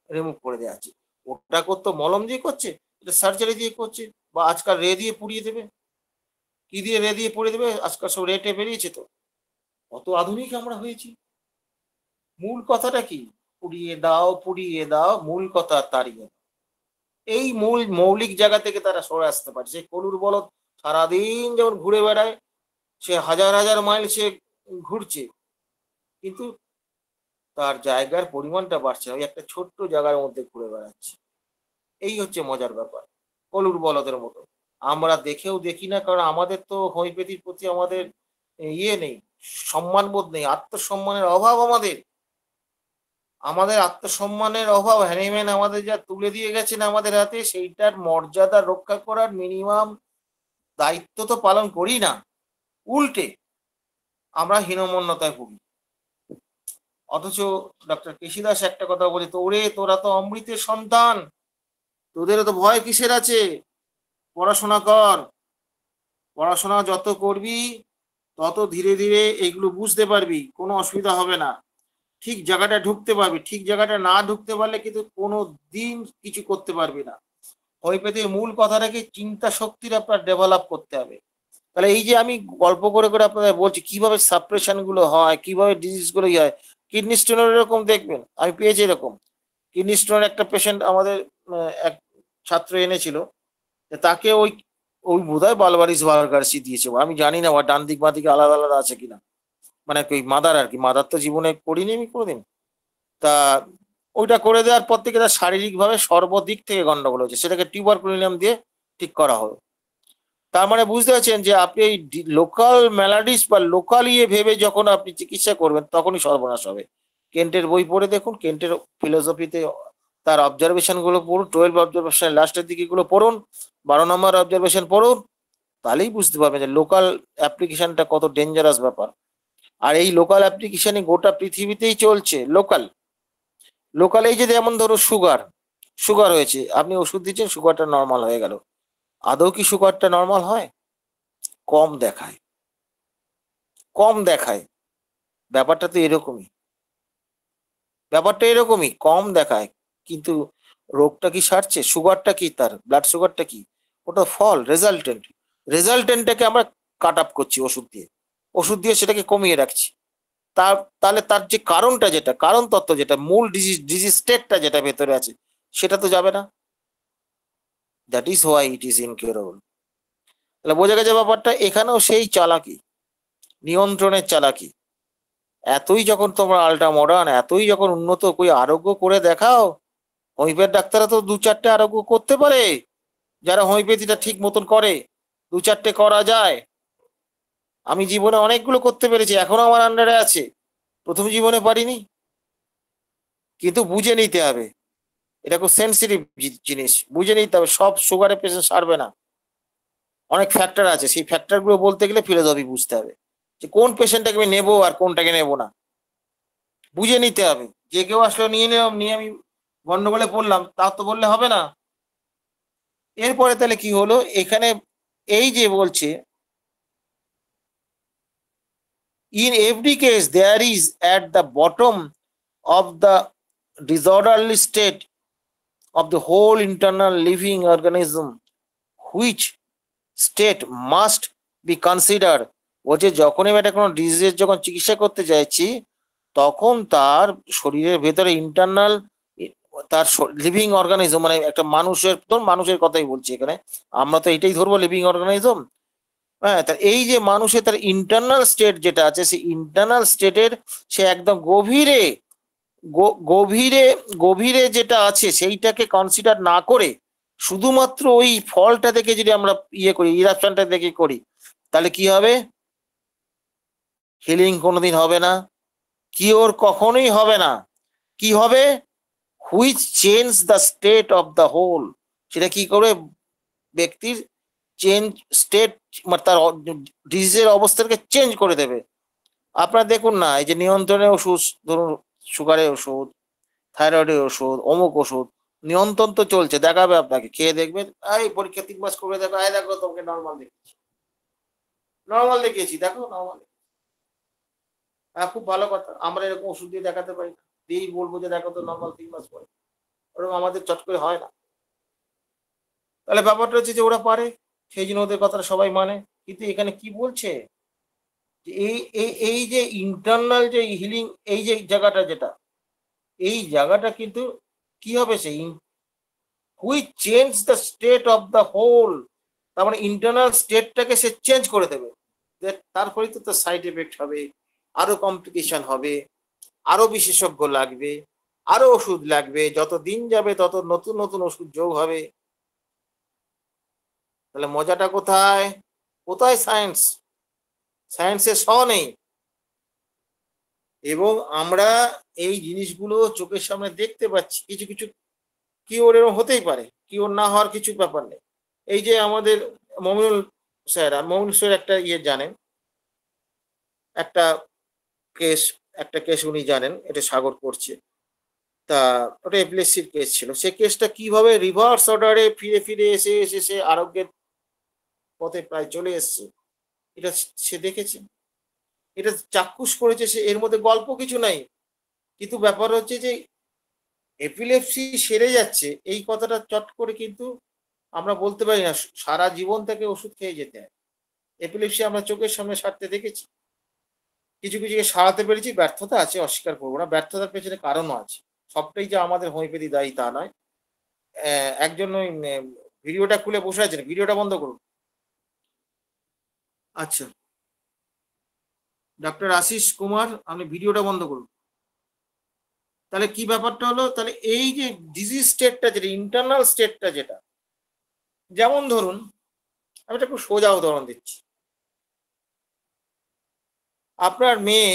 রিমুভ করে দেওয়া আছে। ওটা করতো মলম দিয়ে করছে, এটা সার্জারি দিয়ে করছে, বা আজকাল রে দিয়ে পুড়িয়ে দেবে। কি দিয়ে রে দিয়ে পুড়িয়ে দেবে, আজকাল সব রেটে বেরিয়েছে তো, কত আধুনিক আমরা হয়েছি। মূল কথাটা কি, পুড়িয়ে দাও পুড়িয়ে দাও, মূল কথা তাড়িয়ে দাও। এই মূল মৌলিক জায়গা থেকে তারা সরে আসতে পারে। সে কলুর বলদ সারাদিন যেমন ঘুরে বেড়ায়, সে হাজার হাজার মাইল সে ঘুরছে, কিন্তু তার জায়গার পরিমাণটা বাড়ছে, ওই একটা ছোট্ট জায়গার মধ্যে ঘুরে বেড়াচ্ছে। এই হচ্ছে মজার ব্যাপার, কলুর বলদের মতো। আমরা দেখেও দেখি না, কারণ আমাদের তো হোমিওপ্যাথির প্রতি আমাদের ইয়ে নেই, সম্মানবোধ নেই, আত্মসম্মানের অভাব আমাদের। আমাদের আত্মসম্মানের অভাব, হ্যানিম্যান আমাদের যা তুলে দিয়ে গেছেন আমাদের হাতে, সেইটার মর্যাদা রক্ষা করার মিনিমাম দায়িত্ব তো পালন করি না, উল্টে আমরা হীনমন্যতায় ভুগি। অথচ ডক্টর কেশি দাস একটা কথা বলে, তোরে তোরা তো অমৃতের সন্তান, তোদেরও তো ভয় কিসের আছে, পড়াশোনা কর, পড়াশোনা যত করবি তত ধীরে ধীরে এইগুলো বুঝতে পারবি, কোনো অসুবিধা হবে না, ঠিক জায়গাটা ঢুকতে পারবি, ঠিক জায়গাটা না ঢুকতে পারলে কিন্তু কোনো দিন কিছু করতে পারবি না। হোমিওপ্যাথির মূল কথাটাকে চিন্তা শক্তির আপনার ডেভেলপ করতে হবে। তাহলে এই যে আমি গল্প করে করে আপনাদের বলছি কিভাবে সাপ্রেশন গুলো হয়, কিভাবে ডিজিজ গুলো হয়। কিডনি স্টোনের এরকম দেখবেন, আমি পেয়েছি এরকম কিডনি স্টোনের একটা পেশেন্ট আমাদের এক ছাত্র এনেছিল, তাকে ওই ওই বোধহয় বালবারিস বার্গার্সই দিয়েছে, আমি জানি না ওর ডান দিক বাঁ দিকে আলাদা আলাদা আছে কিনা, মানে ওই মাদার আর কি, মাদার তো জীবনে করিনি আমি কোনোদিন। তা ওইটা করে দেওয়ার পর থেকে তার শারীরিকভাবে সর্বদিক থেকে গন্ডগোল হয়েছে, সেটাকে টিউবারকুলিনাম দিয়ে ঠিক করা হলো। তার মানে বুঝতে পারছেন যে আপনি এই লোকাল ম্যালাডিস বা লোকাল ইয়ে ভেবে যখন আপনি চিকিৎসা করবেন তখনই সর্বনাশ হবে। কেন্টের বই পড়ে দেখুন, কেন্টের ফিলোসফিতে তার অবজারভেশন গুলো পড়ুন, 12 অবজারভেশন লাস্টের দিকে গুলো পড়ুন, 12 নম্বর অবজারভেশন পড়ুন, তাহলেই বুঝতে পারবেন যে লোকাল অ্যাপ্লিকেশনটা কত ডেঞ্জারাস ব্যাপার। আর এই লোকাল অ্যাপ্লিকেশনই গোটা পৃথিবীতেই চলছে। লোকাল লোকাল এই যে যেমন ধরো সুগার, সুগার হয়েছে, আপনি ওষুধ দিচ্ছেন, সুগারটা নর্মাল হয়ে গেল, আদৌ কি সুগারটা নর্মাল হয়? কম দেখায়, কম দেখায়। ব্যাপারটা তো এরকমই, ব্যাপারটা এরকমই, কম দেখায়, কিন্তু রোগটা কি সারছে? সুগারটা কি, তার ব্লাড সুগারটা কি, ওটা ফল, রেজাল্টেন্ট। রেজাল্টেন্টটাকে আমরা কাট আপ করছি ওষুধ দিয়ে, ওষুধ দিয়ে সেটাকে কমিয়ে রাখছি। তাহলে তার যে কারণটা, যেটা কারণ তত্ত্ব, যেটা মূল ডিজিজ স্টেটটা যেটা ভেতরে আছে, সেটা তো যাবে না। That is why it is incurable. তাহলে বোঝা গেছে ব্যাপারটা, এখানেও সেই চালাকি, নিয়ন্ত্রণের চালাকি। এতই যখন তোমরা আল্ট্রা মডার্ন, এতই যখন উন্নত, কই আরোগ্য করে দেখাও। হোমিওপ্যাথ ডাক্তাররা তো 2-4টে আরোগ্য করতে পারে, যারা হোমিওপ্যাথিটা ঠিক মতন করে, 2-4টে করা যায়। আমি জীবনে অনেকগুলো করতে পেরেছি, এখনো আমার আন্ডারে আছে, প্রথম জীবনে পারিনি। কিন্তু বুঝে নিতে হবে, এটা খুব সেন্সিটিভ জিনিস, বুঝে নিতে হবে। সব সুগারের পেশেন্ট সারবে না, অনেক ফ্যাক্টর আছে, সেই ফ্যাক্টর গুলো বলতে গেলে ফিলোসফি বুঝতে হবে, যে কোন পেশেন্টটাকে আমি নেবো আর কোনটাকে নেবো না, বুঝে নিতে হবে। যে কেউ আসলে নিয়ে নিলাম, নিয়ে আমি গন্ডগোলে পড়লাম, তা তো বললে হবে না। এরপরে তাহলে কি হলো এখানে, এই যে বলছে, in every case there is at the bottom of the disorderly state of the whole internal living organism, which state must be considered. বলছে যখনই আমি একটা কোনো ডিজিজের যখন চিকিৎসা করতে চাইছি, তখন তার শরীরের ভেতরে ইন্টারনাল, তার লিভিং অর্গানিজম, মানে একটা মানুষের, ধরুন মানুষের কথাই বলছি এখানে, আমরা তো এটাই ধরবো লিভিং অর্গানিজম। হ্যাঁ, তা এই যে মানুষের তার ইন্টারনাল স্টেট যেটা আছে, সেই ইন্টারনাল স্টেটের সে একদম গভীরে গভীরে গভীরে যেটা আছে সেইটাকে কনসিডার না করে শুধুমাত্র ওই ফলটা দেখে যদি আমরা ইয়ে করি, ইরাপশনটা দেখে করি, তাহলে কি হবে? হিলিং কোনোদিন হবে না, কিওর কখনোই হবে না। কি হবে? Which change the state of the whole. সেটা কি করে ব্যক্তির চেঞ্জ স্টেট, মানে তার ডিজিজের অবস্থাকে চেঞ্জ করে দেবে। আপনারা দেখুন না, এই যে নিয়ন্ত্রণের ওষুধ, ধরুন সুগারের ওষুধ, থাইরয়েডের ওষুধ, অমুক ওষুধ, নিয়ন্ত্রণ তো চলছে, দেখাবে আপনাকে, খেয়ে দেখবেন, এই পরীক্ষা 3 মাস করে দেখো, এই দেখো তোমাকে নর্মাল দেখিয়েছি, নর্মাল দেখিয়েছি, দেখো নর্মাল। হ্যাঁ, খুব ভালো কথা, আমরা এরকম ওষুধ দিয়ে দেখাতে পারি না, দিয়েই বলবো যে দেখো তো নর্মাল 3 মাস পরে, ওরকম আমাদের চট করে হয় না। তাহলে ব্যাপারটা হচ্ছে যে ওরা পারে, সেই জন্য ওদের কথাটা সবাই মানে। কিন্তু এখানে কি বলছে, যে এই যে ইন্টারনাল যে হিলিং, এই যে জায়গাটা, যেটা এই জায়গাটা কিন্তু কি হবে, সেই which change the state of the whole, তার মানে ইন্টারনাল স্টেটটাকে সে চেঞ্জ করে দেবে। তারপরে তো তার সাইড এফেক্ট হবে, আরো কমপ্লিকেশন হবে, আরো বিশেষজ্ঞ লাগবে, আরো ওষুধ লাগবে, যত দিন যাবে তত নতুন নতুন ওষুধ যোগ হবে। তাহলে মজাটা কোথায়? কোথায় সায়েন্স? সায়েন্সের স নেই। এবং আমরা এই জিনিসগুলো চোখের সামনে দেখতে পাচ্ছি। কিছু কিছু কিওর এরকম হতেই পারে, কিওর না হওয়ার কিছু ব্যাপার নেই। এই যে আমাদের মমিনুল স্যার, মমিনুল স্যার একটা জানেন, একটা কেস উনি জানেন, এটা সাগর করছে। তা ওটা এপিলেপসির কেস ছিল। সে কেসটা কিভাবে রিভার্স অর্ডারে ফিরে ফিরে এসে এসে সে আরোগ্যের পথে প্রায় চলে এসছে, এটা সে দেখেছে, এটা চাক্ষুষ করেছে সে। এর মধ্যে গল্প কিছু নাই। কিন্তু ব্যাপার হচ্ছে যে এপিলেপসি সেরে যাচ্ছে এই কথাটা চট করে কিন্তু আমরা বলতে পারি না। সারা জীবন থেকে ওষুধ খেয়ে যেতে হয়। এপিলেপসি আমরা চোখের সামনে সারতে দেখেছি, কিছু কিছু সারাতে পেরেছি। ব্যর্থতা আছে, অস্বীকার করবো না, ব্যর্থতার পেছনে কারণও আছে। সবটাই যে আমাদের হোমিওপ্যাথি দায়ী তা নয়। একজন ওই ভিডিওটা খুলে বসে আছেন, ভিডিওটা বন্ধ করুন। আচ্ছা, ডক্টর আশিস কুমার, আপনি ভিডিওটা বন্ধ করুন। তাহলে কি ব্যাপারটা হলো, তাহলে এই যে ডিজিজ স্টেটটা যেটা, ইন্টারনাল স্টেটটা যেটা, যেমন ধরুন আমি একটা খুব সোজা উদাহরণ দিচ্ছি। আপনার মেয়ে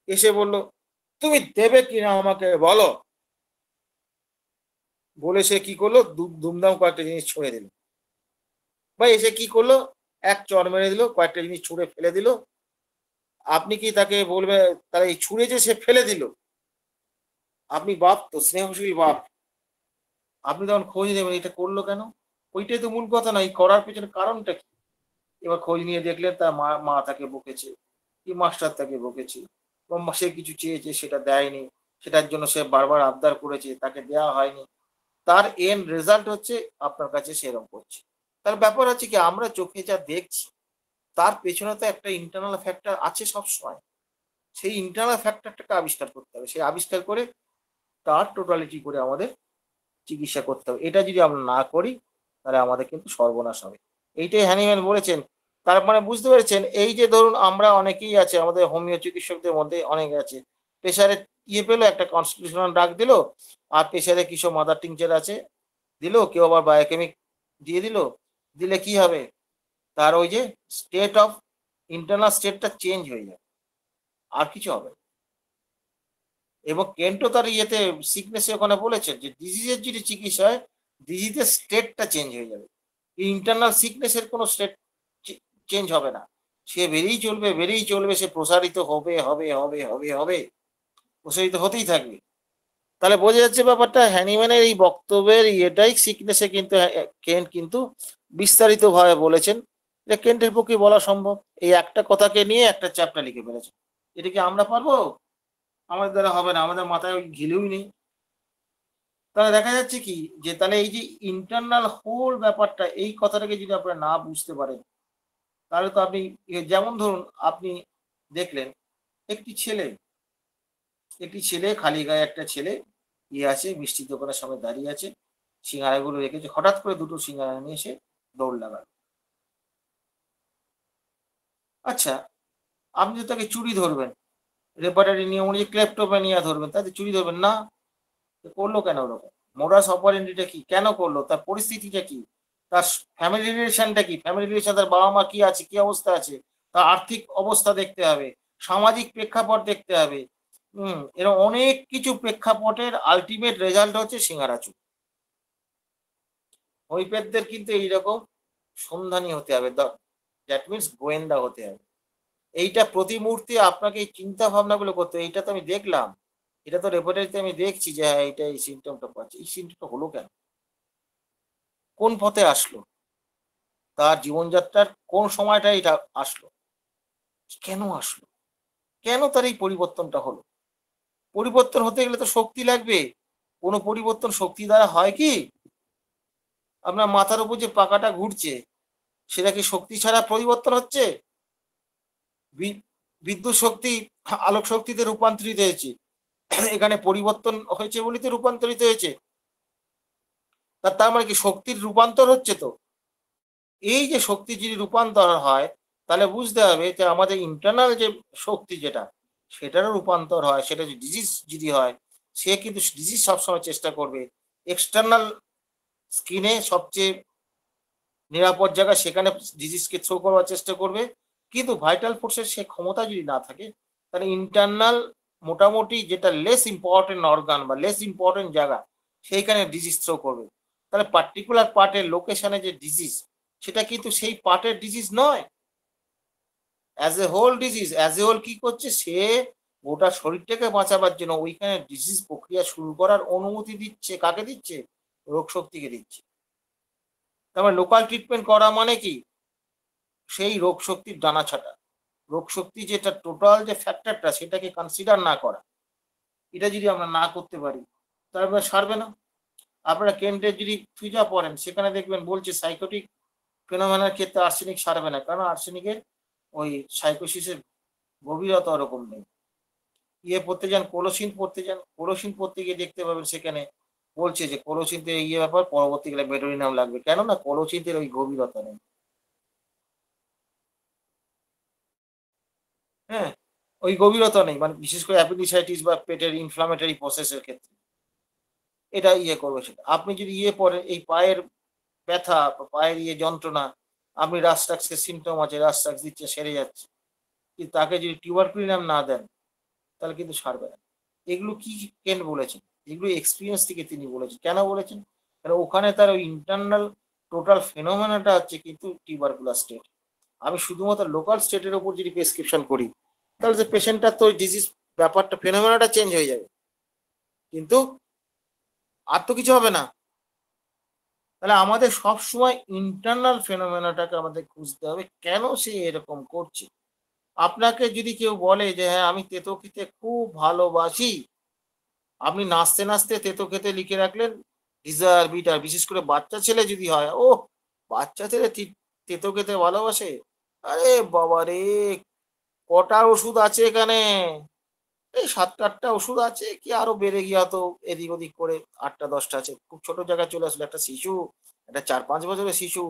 এসে বলল, তুমি দেবে কিনা আমাকে বলো। বলে সে কি করলো, দুমদাম কয়েকটা জিনিস ছুঁড়ে দিল। বা এসে কি করলো, এক চড় মেরে দিল, কয়েকটা জিনিস ছুঁড়ে ফেলে দিল। আপনি কি তাকে বলবে, তারা এই ছুঁড়ে যে সে ফেলে দিল, আপনি বাপ তো, স্নেহশীল বাপ, আপনি তখন খোঁজ নেবেন এটা করলো কেন। ওইটাই তো মূল কথা না, এই করার পেছনে কারণটা কি। এবার খোঁজ নিয়ে দেখলেন তার মা তাকে বকেছে, কি মাস্টার তাকে বকেছে, সে কিছু চেয়েছে সেটা দেয়নি, সেটার জন্য সে বারবার আবদার করেছে, তাকে দেওয়া হয়নি। তার এন্ড রেজাল্ট হচ্ছে আপনার কাছে সেরকম করছে। তার ব্যাপার হচ্ছে কি, আমরা চোখে যা দেখছি তার পেছনে তো একটা ইন্টারনাল ফ্যাক্টর আছে সবসময়। সেই ইন্টারনাল ফ্যাক্টরটাকে আবিষ্কার করতে হবে। সেই আবিষ্কার করে তার টোটালিটি করে আমাদের চিকিৎসা করতে হবে। এটা যদি আমরা না করি তাহলে আমাদের কিন্তু সর্বনাশ হবে। এইটাই হ্যানিম্যান বলেছেন। তার মানে বুঝতে পেরেছেন, এই যে ধরুন আমরা অনেকেই আছে, আমাদের হোমিও চিকিৎসকদের মধ্যে অনেক আছে, প্রেশারে পেলো, একটা কনস্টিটিউশনাল ড্রাগ দিল, আর প্রেশারে কিছু মাদার টিংচার আছে দিল, কেউ আবার বায়োকেমিক দিয়ে দিল। দিলে কি হবে, তার ওই যে স্টেট অফ ইন্টারনাল স্টেটটা চেঞ্জ হয়ে যাবে, আর কিছু হবে না। এবং কেন্টো তার সিকনেসে ওখানে বলেছেন যে ডিজিজের যদি চিকিৎসা হয়, ডিজিজের স্টেটটা চেঞ্জ হয়ে যাবে, ইন্টারনাল সিকনেসের কোনো স্টেট চেঞ্জ হবে না। সে বেড়েই চলবে, সে প্রসারিত হবে হবে হবে হবে হবে, প্রসারিত হতেই থাকবে। তাহলে বোঝা যাচ্ছে ব্যাপারটা, হ্যানিম্যানের এই বক্তব্যের এটাই সিকনেসে কিন্তু কেন্ট কিন্তু বিস্তারিত ভাবে বলেছেন। এটা কেন্টের পক্ষে বলা সম্ভব। এই একটা কথাকে নিয়ে একটা চ্যাপ্টার লিখে ফেলেছে। এটা কি আমরা পারবো? আমাদের দ্বারা হবে না, আমাদের মাথায় ওই ঘিলেই নেই। তাহলে দেখা যাচ্ছে কি, যে তাহলে এই যে ইন্টারনাল হোল ব্যাপারটা, এই কথাটাকে যদি আপনারা না বুঝতে পারেন, তাহলে তো আপনি যেমন ধরুন আপনি দেখলেন একটি ছেলে খালি গায়ে, একটা ছেলে আছে মিষ্টির দোকানের সামনে দাঁড়িয়ে আছে, সিঙ্গারাগুলো রেখেছে, হঠাৎ করে দুটো সিঙ্গারা নিয়ে এসে দৌড় লাগাল। আচ্ছা, আপনি তো তাকে চুরি ধরবেন, রেপার্টারি নিয়ম অনুযায়ী ক্লেপ্টোম্যানিয়া ধরবেন, তাতে চুরি ধরবেন না। করলো কেন ওরকম? মোডাস অপারেন্ডিটা কি, কেন করলো, তার পরিস্থিতিটা কি, তার ফ্যামিলি রিলেশনটা কি, ফ্যামিলি রিলেশন, তার বাবা মা কি আছে, কি অবস্থা আছে, তার আর্থিক অবস্থা দেখতে হবে, সামাজিক প্রেক্ষাপট দেখতে হবে। এরকম অনেক কিছু প্রেক্ষাপটের আলটিমেট রেজাল্ট হচ্ছে সিঙ্গারা চুরি। হোমিওপ্যাথদের কিন্তু এইরকম সন্ধানী হতে হবে, দ্যাট মিনস গোয়েন্দা হতে হবে। এইটা প্রতি মুহূর্তে আপনাকে এই চিন্তা ভাবনাগুলো করতে হবে। এইটা তো আমি দেখলাম, এটা তো রেপার্টারিতে আমি দেখছি যে হ্যাঁ এটা এই সিমটমটা পাচ্ছি, এই সিমটমটা হলো কেন, কোন পথে আসলো, তার জীবনযাত্রার কোন সময়টা এটা আসলো, কেন আসলো, কেন তার এই পরিবর্তনটা হলো। পরিবর্তন হতে গেলে তো শক্তি লাগবে। কোনো পরিবর্তন শক্তি দ্বারা হয় কি? আপনার মাথার উপর যে পাকাটা ঘুরছে সেটা কি শক্তি ছাড়া পরিবর্তন হচ্ছে? বিদ্যুৎ শক্তি আলোক শক্তিতে রূপান্তরিত হয়েছে, এখানে পরিবর্তন হয়েছে বলেই তো রূপান্তরিত হয়েছে। তার মানে কি শক্তির রূপান্তর হচ্ছে? তো এই যে শক্তি যদি রূপান্তর হয়, তাহলে বুঝতে হবে যে আমাদের ইন্টারনাল যে শক্তি যেটা, সেটারও রূপান্তর হয়, সেটা যদি ডিজিজ যদি হয়, সে কিন্তু ডিজিজ সবসময় চেষ্টা করবে এক্সটার্নাল স্কিনে সবচেয়ে নিরাপদ জায়গা, সেখানে ডিজিজকে থ্রো করার চেষ্টা করবে। কিন্তু ভাইটাল ফোর্সের সে ক্ষমতা যদি না থাকে, তাহলে ইন্টারনাল মোটামুটি যেটা লেস ইম্পর্টেন্ট অর্গান বা লেস ইম্পর্টেন্ট জায়গা, সেইখানে ডিজিজ থ্রো করবে। তাহলে পার্টিকুলার পার্টের লোকেশনে যে ডিজিজ, সেটা কিন্তু সেই পার্টের ডিজিজ নয়, as a whole disease. As a whole কি করছে, সে গোটা শরীরটাকে বাঁচাবার জন্য ওইখানে ডিজিজ প্রক্রিয়া শুরু করার অনুমতি দিচ্ছে। কাকে দিচ্ছে? রোগ শক্তিকে দিচ্ছে। তারপর লোকাল ট্রিটমেন্ট করা মানে কি, সেই রোগ শক্তির ডানা ছাটা, রোগ শক্তি যেটা টোটাল যে ফ্যাক্টরটা সেটাকে কনসিডার না করা। এটা যদি আমরা না করতে পারি, তারপরে সারবে না। আপনারা কেন্দ্রের যদি ফিজা পড়েন, সেখানে দেখবেন বলছে সাইকোটিক ফেনোমেনার ক্ষেত্রে আর্সেনিক সারবে না, কারণ আর্সেনিকের ওই সাইকোসিসের গভীরতা ওরকম নেই। পড়তে যান, কোলোসিন পড়তে যান, কোলোসিন পড়তে গিয়ে দেখতে পাবেন সেখানে বলছে যে কোলোসিনতে ব্যাপার, পরবর্তীকালে বেডোরিনাম লাগবে। কেন না, কোলোসিনদের ওই গভীরতা নেই। হ্যাঁ, ওই গভীরতা নেই, মানে বিশেষ করে অ্যাপেন্ডিসাইটিস বা পেটের ইনফ্লামেটরি প্রসেসের ক্ষেত্রে এটা করবে। সেটা আপনি যদি পড়েন, এই পায়ের ব্যথা বা পায়ের যন্ত্রণা, আপনি রাস্টাক্সের সিমটম আছে, রাস্টাক্স দিচ্ছে, সেরে যাচ্ছে, কিন্তু তাকে যদি টিউবারকুলিনাম না দেন, তাহলে কিন্তু সারবে না। এগুলো কি কেন বলেছেন? এগুলো এক্সপিরিয়েন্স থেকে তিনি বলেছেন। কেন বলেছেন? কারণ ওখানে তার ওই ইন্টারনাল টোটাল ফেনোমেনাটা হচ্ছে কিন্তু টিউবারকুলার স্টেট। আমি শুধুমাত্র লোকাল স্টেটের উপর যদি প্রেসক্রিপশন করি, তাহলে যে পেশেন্টটার তো ডিজিজ ব্যাপারটা ফেনোমেনাটা চেঞ্জ হয়ে যাবে, কিন্তু আর তো কিছু হবে না। তাহলে আমাদের সবসময় ইন্টারনাল ফেনোমেনাটাকে আমাদের খুঁজতে হবে, কেন সে এরকম করছে। আপনাকে যদি কেউ বলে যে হ্যাঁ আমি তেতো খেতে খুব ভালোবাসি, আপনি নাচতে নাচতে তেতো খেতে লিখে রাখলেন ডিজার বিটার, বিশেষ করে বাচ্চা ছেলে যদি হয়, ও বাচ্চা ছেলে তেতো খেতে ভালোবাসে, আরে বাবা রে, কটা ওষুধ আছে এখানে, এই 7-8টা ওষুধ আছে, কি আরো বেড়ে গিয়ে হয়তো এদিক ওদিক করে 8টা-10টা আছে। খুব ছোট জায়গায় চলে আসলো একটা শিশু, একটা 4-5 বছরের শিশু,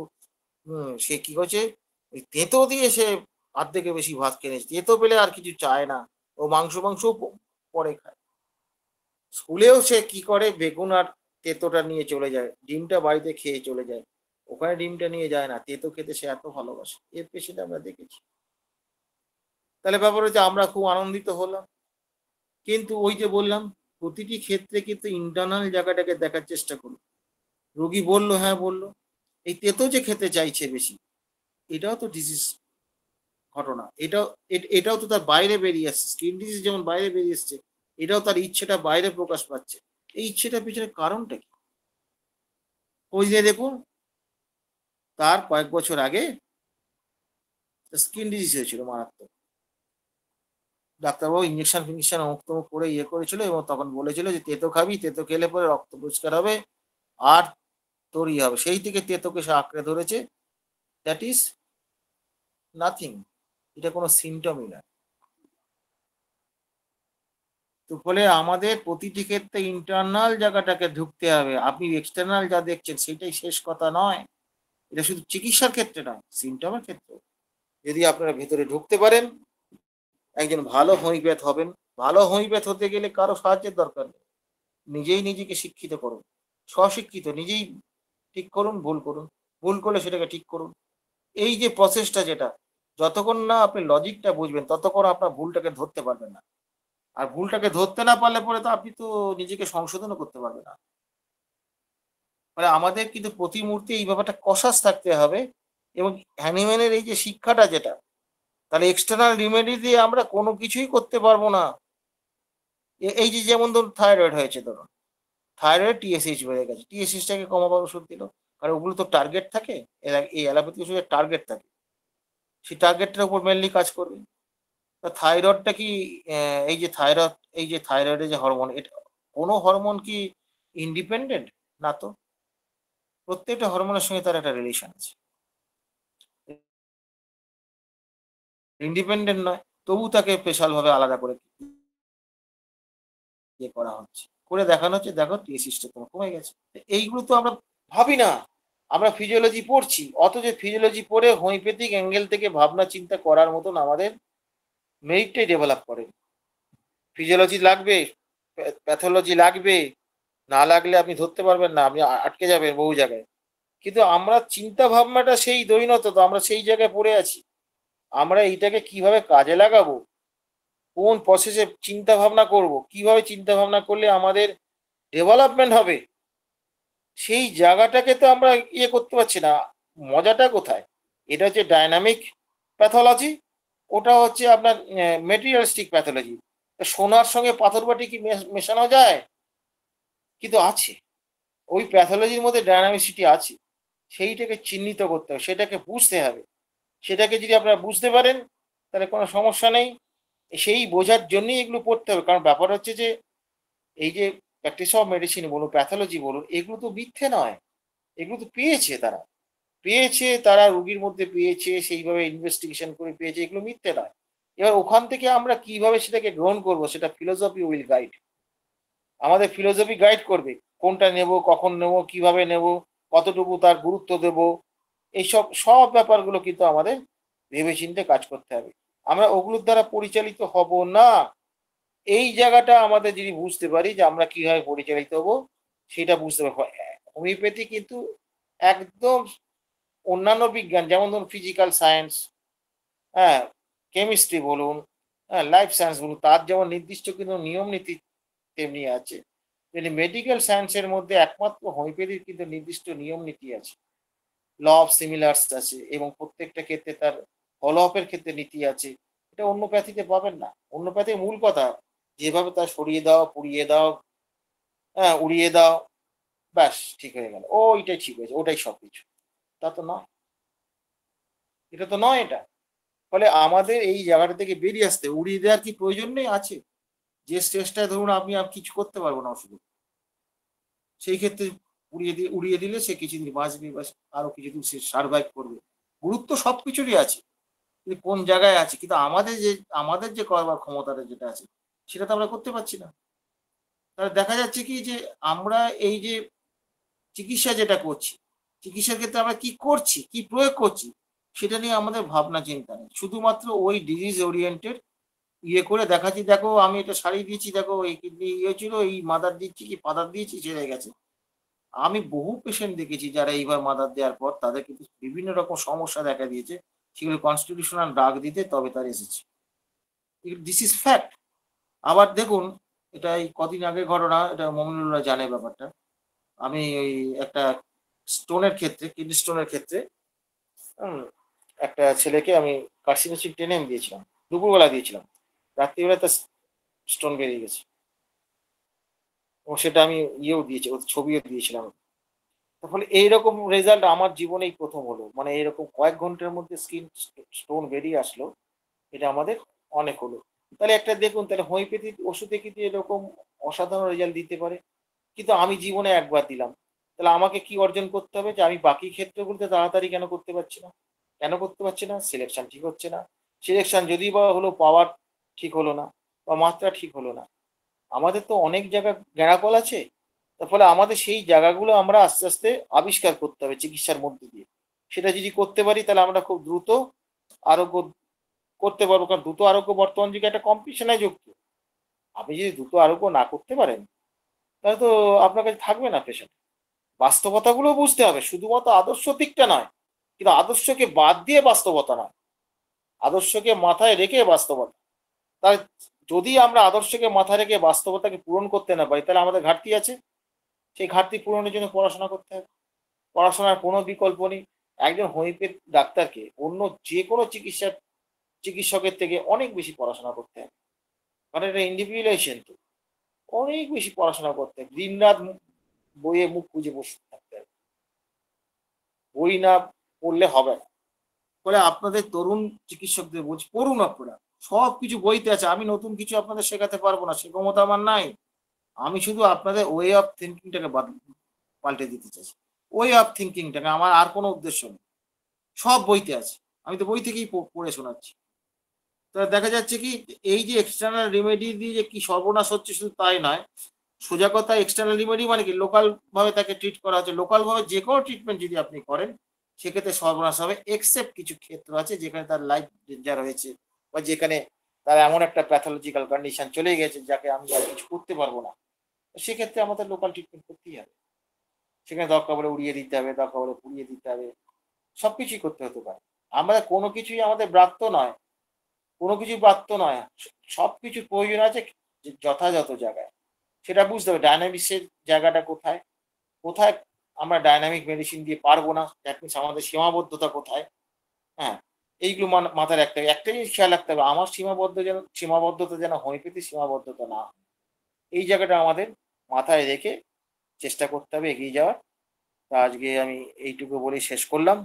সে কি করছে, ওই তেঁতো দিয়ে সে অর্ধেকে বেশি ভাত খেয়ে নিয়েছে, তেঁতো পেলে আর কিছু চায় না। ও মাংস পরে খায়। স্কুলেও সে কি করে, বেগুন আর তেঁতোটা নিয়ে চলে যায়, ডিমটা বাড়িতে খেয়ে চলে যায়, ওখানে ডিমটা নিয়ে যায় না, তেঁতো খেতে সে এত ভালোবাসে। এর পেশেন্ট আমরা দেখেছি। তাহলে ব্যাপার হচ্ছে আমরা খুব আনন্দিত হলাম, কিন্তু ওই যে বললাম, প্রতিটি ক্ষেত্রে কিন্তু ইন্টারনাল জায়গাটাকে দেখার চেষ্টা করুন। রোগী বললো, হ্যাঁ বললো, এই তেতো যে খেতে চাইছে বেশি, এটাও তো ডিজিজ ঘটনা। এটাও তো তার বাইরে বেরিয়ে আসছে। স্কিন ডিজিজ যেমন বাইরে বেরিয়ে এসছে, এটাও তার ইচ্ছেটা বাইরে প্রকাশ পাচ্ছে। এই ইচ্ছেটা পিছনে কারণটা কি? ওই যে দেখুন, তার কয়েক বছর আগে স্কিন ডিজিজ হয়েছিল মারাত্মক। ডাক্তারবাবু ইঞ্জেকশন ফিঞ্জেকশন অমুক তমুক করে করেছিল, এবং তখন বলেছিল যে তেতো খাবি, তেতো খেলে পরে রক্ত পরিষ্কার হবে আর তোর হবে। সেই থেকে তেতোকে সে আঁকড়ে ধরেছে। দ্যাট ইজ নাথিং, এটা কোনো সিমটমই না। তো ফলে আমাদের প্রতিটি ক্ষেত্রে ইন্টারনাল জায়গাটাকে ঢুকতে হবে। আপনি এক্সটার্নাল যা দেখছেন সেটাই শেষ কথা নয়। এটা শুধু চিকিৎসার ক্ষেত্রে নয়, সিমটমের ক্ষেত্রে যদি আপনারা ভেতরে ঢুকতে পারেন, একজন ভালো হোমিওপ্যাথ হবেন। ভালো হোমিওপ্যাথ হতে গেলে কারো সাহায্যের দরকার নেই, নিজেই নিজেকে শিক্ষিত করুন, স্বশিক্ষিত, নিজেই ঠিক করুন, ভুল করুন, ভুল করলে সেটাকে ঠিক করুন। এই যে প্রসেসটা, যেটা যতক্ষণ না আপনি লজিকটা বুঝবেন, ততক্ষণ আপনার ভুলটাকে ধরতে পারবেন না। আর ভুলটাকে ধরতে না পারলে পরে তো আপনি তো নিজেকে সংশোধনও করতে পারবেন না। মানে আমাদের কিন্তু প্রতি মুহূর্তে এই ব্যাপারটা কশাস থাকতে হবে। এবং হ্যানিম্যানের এই যে শিক্ষাটা, যেটা তাহলে এক্সটার্নাল রিমেডি দিয়ে আমরা কোনো কিছুই করতে পারবো না। এই যে যেমন ধরুন থাইরয়েড হয়েছে, ধরুন থাইরয়েড টিএসএইচ বেড়ে গেছে, টিএসএইচটাকে কমাবার ওষুধ দিল, কারণ ওগুলো তো টার্গেট থাকে, এই অ্যালোপ্যাথি ওষুধের টার্গেট থাকে, সেই টার্গেটটার উপর মেনলি কাজ করবে। তা থাইরয়েডটা কি, এই যে থাইরয়েডের যে হরমোন, এটা কোনো হরমোন কি ইন্ডিপেন্ডেন্ট? না তো। প্রত্যেকটা হরমোনের সঙ্গে তার একটা রিলেশন আছে, ইন্ডিপেন্ডেন্ট নয়, তবু তাকে স্পেশাল ভাবে আলাদা করে করা হচ্ছে, করে দেখানো হচ্ছে দেখো টিএসএইচটা তোমার কমে গেছে। এইগুলো তো আমরা ভাবি না। আমরা ফিজিওলজি পড়ছি, অথচ ফিজিওলজি পড়ে হোমিওপ্যাথিক অ্যাঙ্গেল থেকে ভাবনা চিন্তা করার মতন আমাদের মেরিটটাই ডেভেলপ করে। ফিজিওলজি লাগবে, প্যাথোলজি লাগবে, না লাগলে আপনি ধরতে পারবেন না, আপনি আটকে যাবেন বহু জায়গায়। কিন্তু আমরা চিন্তা ভাবনাটা সেই দৈনত, তো আমরা সেই জায়গায় পড়ে আছি। আমরা এইটাকে কিভাবে কাজে লাগাবো, কোন প্রসেসে চিন্তা ভাবনা করব, কিভাবে চিন্তা ভাবনা করলে আমাদের ডেভেলপমেন্ট হবে, সেই জায়গাটাকে তো আমরা করতে পারছি না। মজাটা কোথায়? এটা হচ্ছে ডাইনামিক প্যাথোলজি, ওটা হচ্ছে আপনার মেটেরিয়ালিস্টিক প্যাথোলজি। সোনার সঙ্গে পাথর বাটি কি মেশানো যায়? কিন্তু আছে, ওই প্যাথোলজির মধ্যে ডায়নামিসিটি আছে, সেইটাকে চিহ্নিত করতে হবে, সেটাকে বুঝতে হবে। সেটাকে যদি আপনারা বুঝতে পারেন তাহলে কোনো সমস্যা নেই। সেই বোঝার জন্যই এগুলো পড়তে হবে। কারণ ব্যাপার হচ্ছে যে এই যে প্র্যাকটিস অফ মেডিসিন বলুন, প্যাথোলজি বলুন, এগুলো তো মিথ্যে নয়। এগুলো তো পেয়েছে তারা রুগীর মধ্যে পেয়েছে, সেইভাবে ইনভেস্টিগেশন করে পেয়েছে, এগুলো মিথ্যে নয়। এবার ওখান থেকে আমরা কিভাবে সেটাকে গ্রহণ করব, সেটা ফিলোসফি উইল গাইড। আমাদের ফিলোসফি গাইড করবে কোনটা নেব, কখন নেব, কিভাবে নেব, কতটুকু তার গুরুত্ব দেব। এইসব সব ব্যাপারগুলো কিন্তু আমাদের ভেবেচিন্তে কাজ করতে হবে। আমরা ওগুলোর দ্বারা পরিচালিত হব না। এই জায়গাটা আমাদের যদি বুঝতে পারি যে আমরা কিভাবে পরিচালিত হব, সেটা বুঝতে পারবো। হোমিওপ্যাথি কিন্তু একদম অন্যান্য বিজ্ঞান, যেমন ধরুন ফিজিক্যাল সায়েন্স, হ্যাঁ, কেমিস্ট্রি বলুন, হ্যাঁ, লাইফ সায়েন্স বলুন, তার যেমন নির্দিষ্ট কিন্তু নিয়ম নীতি তেমনি আছে। মেডিকেল সায়েন্সের মধ্যে একমাত্র হোমিওপ্যাথির কিন্তু নির্দিষ্ট নিয়ম নীতি আছে, ল অফ সিমিলার্স আছে, এবং প্রত্যেকটা ক্ষেত্রে তার ফলো আপের ক্ষেত্রে নীতি আছে। এটা অন্য প্যাথিতে পাবেন না। অন্য প্যাথির মূল কথা যেভাবে তার সরিয়ে দাও, পুড়িয়ে দাও, হ্যাঁ, উড়িয়ে দাও, ব্যাস ঠিক হয়ে গেল, ও এটাই ঠিক হয়েছে, ওটাই সবকিছু। তা তো নয়, এটা তো নয় এটা। ফলে আমাদের এই জায়গাটা থেকে বেরিয়ে আসতে, উড়িয়ে দেওয়ার কি প্রয়োজন নেই? আছে। যে স্টেজটায় ধরুন আপনি কিছু করতে পারবো না অসুবিধা, সেই ক্ষেত্রে উড়িয়ে দিলে সে কিছুদিন বাঁচবে বা আরো কিছুদিন সে সার্ভাইভ করবে। গুরুত্ব সবকিছুরই আছে, কিন্তু কোন জায়গায় আছে, কিন্তু আমাদের যে করবার ক্ষমতাটা যেটা আছে, সেটা তো আমরা করতে পারছি না। তাহলে দেখা যাচ্ছে কি যে আমরা এই যে চিকিৎসা যেটা করছি, চিকিৎসার ক্ষেত্রে আমরা কি করছি, কি প্রয়োগ করছি, সেটা নিয়ে আমাদের ভাবনা চিন্তা নেই। শুধুমাত্র ওই ডিজিজ ওরিয়েন্টেড করে দেখাচ্ছি, দেখো আমি এটা সারিয়ে দিয়েছি, দেখো এই কিডনি ছিল, এই মাদার দিচ্ছি কি পাদার দিয়েছি, সেরে গেছে। আমি বহু পেশেন্ট দেখেছি যারা এইবার মাদার দেওয়ার পর তাদের কিন্তু বিভিন্ন রকম সমস্যা দেখা দিয়েছে, সেগুলো কনস্টিটিউশনাল ড্রাগ দিতে তবে তার এসেছে। This is fact. আবার দেখুন, এটা এই কদিন আগের ঘটনা, এটা মমিনুল্লাহ জানে ব্যাপারটা। আমি ওই একটা স্টোনের ক্ষেত্রে, কিডনি স্টোনের ক্ষেত্রে, একটা ছেলেকে আমি কার্সিনোসিক টেনে দিয়েছিলাম, দুপুরবেলা দিয়েছিলাম, রাত্রিবেলা তার স্টোন বেরিয়ে গেছে। ও সেটা আমি দিয়েছি, ওর ছবিও দিয়েছিলাম। ফলে এইরকম রেজাল্ট আমার জীবনেই প্রথম হলো, মানে এইরকম কয়েক ঘন্টার মধ্যে স্টোন বেরিয়ে আসলো, এটা আমাদের অনেক হলো। তাহলে একটা দেখুন, তাহলে হোমিওপ্যাথি ওষুধে কিন্তু এরকম অসাধারণ রেজাল্ট দিতে পারে, কিন্তু আমি জীবনে একবার দিলাম। তাহলে আমাকে কি অর্জন করতে হবে, যে আমি বাকি ক্ষেত্রগুলোতে তাড়াতাড়ি কেন করতে পারছি না? সিলেকশন ঠিক হচ্ছে না। সিলেকশন যদি বা হলো, পাওয়ার ঠিক হলো না, বা মাত্রা ঠিক হলো না। আমাদের তো অনেক জায়গা গ্যাঁড়াকল আছে। তার ফলে আমাদের সেই জায়গাগুলো আমরা আস্তে আস্তে আবিষ্কার করতে হবে চিকিৎসার মধ্যে দিয়ে। সেটা যদি করতে পারি তাহলে আমরা খুব দ্রুত আরোগ্য করতে পারবো। কারণ দ্রুত আরোগ্য বর্তমান যুগে একটা কম্পিটিশনে যুক্ত। আপনি যদি দ্রুত আরোগ্য না করতে পারেন, তাহলে তো আপনার কাছে থাকবে না পেশেন্ট। বাস্তবতাগুলো বুঝতে হবে, শুধুমাত্র আদর্শ দিকটা নয়, কিন্তু আদর্শকে বাদ দিয়ে বাস্তবতা নয়, আদর্শকে মাথায় রেখে বাস্তবতা। তাহলে যদি আমরা আদর্শকে মাথায় রেখে বাস্তবতাকে পূরণ করতে না পারি, তাহলে আমাদের ঘাটতি আছে। সেই ঘাটতি পূরণের জন্য পড়াশোনা করতে হবে। পড়াশোনার কোনো বিকল্প নেই। একজন হোমিওপ্যাথি ডাক্তারকে অন্য যে কোনো চিকিৎসকের থেকে অনেক বেশি পড়াশোনা করতে হবে। কারণ এটা ইন্ডিভিজুয়ালাইজেশন, তো অনেক বেশি পড়াশোনা করতে হবে। দিন রাত বইয়ে মুখ বুঝে বসে থাকতে হবে, বই না পড়লে হবে না। ফলে আপনাদের তরুণ চিকিৎসকদের বলছি, পড়ুন আপনারা, সব কিছু বইতে আছে। আমি নতুন কিছু আপনাদের শেখাতে পারবো না, সে ক্ষমতা আমার নাই। আমি শুধু আপনাদের ওয়ে অফ থিঙ্কিংটাকে পাল্টে দিতে চাইছি। ওয়ে অফ থিঙ্কিংটাকে, আমার আর কোনো উদ্দেশ্য নেই। সব বইতে আছে, আমি তো বই থেকেই পড়ে শোনাচ্ছি। তা দেখা যাচ্ছে কি, এই যে এক্সটার্নাল রেমেডি দিয়ে যে কি সর্বনাশ হচ্ছে, শুধু তাই নয়, সোজা কথা এক্সটার্নাল রেমেডি মানে কি, লোকাল ভাবে তাকে ট্রিট করা হচ্ছে। লোকাল ভাবে যে কোনো ট্রিটমেন্ট যদি আপনি করেন, সেক্ষেত্রে সর্বনাশ হবে, এক্সেপ্ট কিছু ক্ষেত্র আছে যেখানে তার লাইফ ডেঞ্জার হয়েছে, বা যেখানে তার এমন একটা প্যাথোলজিক্যাল কন্ডিশন চলে গেছে যাকে আমি আর কিছু করতে পারবো না, সেক্ষেত্রে আমাদের লোকাল ট্রিটমেন্ট করতেই হবে। সেখানে দরকার পড়ে উড়িয়ে দিতে হবে, দরকার পড়ে পুড়িয়ে দিতে হবে, সবকিছুই করতে হতে পারে। আমরা কোনো কিছুই আমাদের ব্রাত্য নয়, কোনো কিছু ব্রাত্য নয়, সবকিছুর প্রয়োজন আছে যথাযথ জায়গায়। সেটা বুঝতে হবে ডায়নামিক্সের জায়গাটা কোথায়, কোথায় আমরা ডায়নামিক মেডিসিন দিয়ে পারবো না, দ্যাট মিনস আমাদের সীমাবদ্ধতা কোথায়। হ্যাঁ, এইগুলো মাথায় রাখতে হবে। একটা জিনিস খেয়াল রাখতে হবে, আমার সীমাবদ্ধতা যেন হোমিওপ্যাথি সীমাবদ্ধতা না হয়। এই জায়গাটা আমাদের মাথায় রেখে চেষ্টা করতে হবে এগিয়ে যাওয়ার। তা আজকে আমি এইটুকু বলে শেষ করলাম।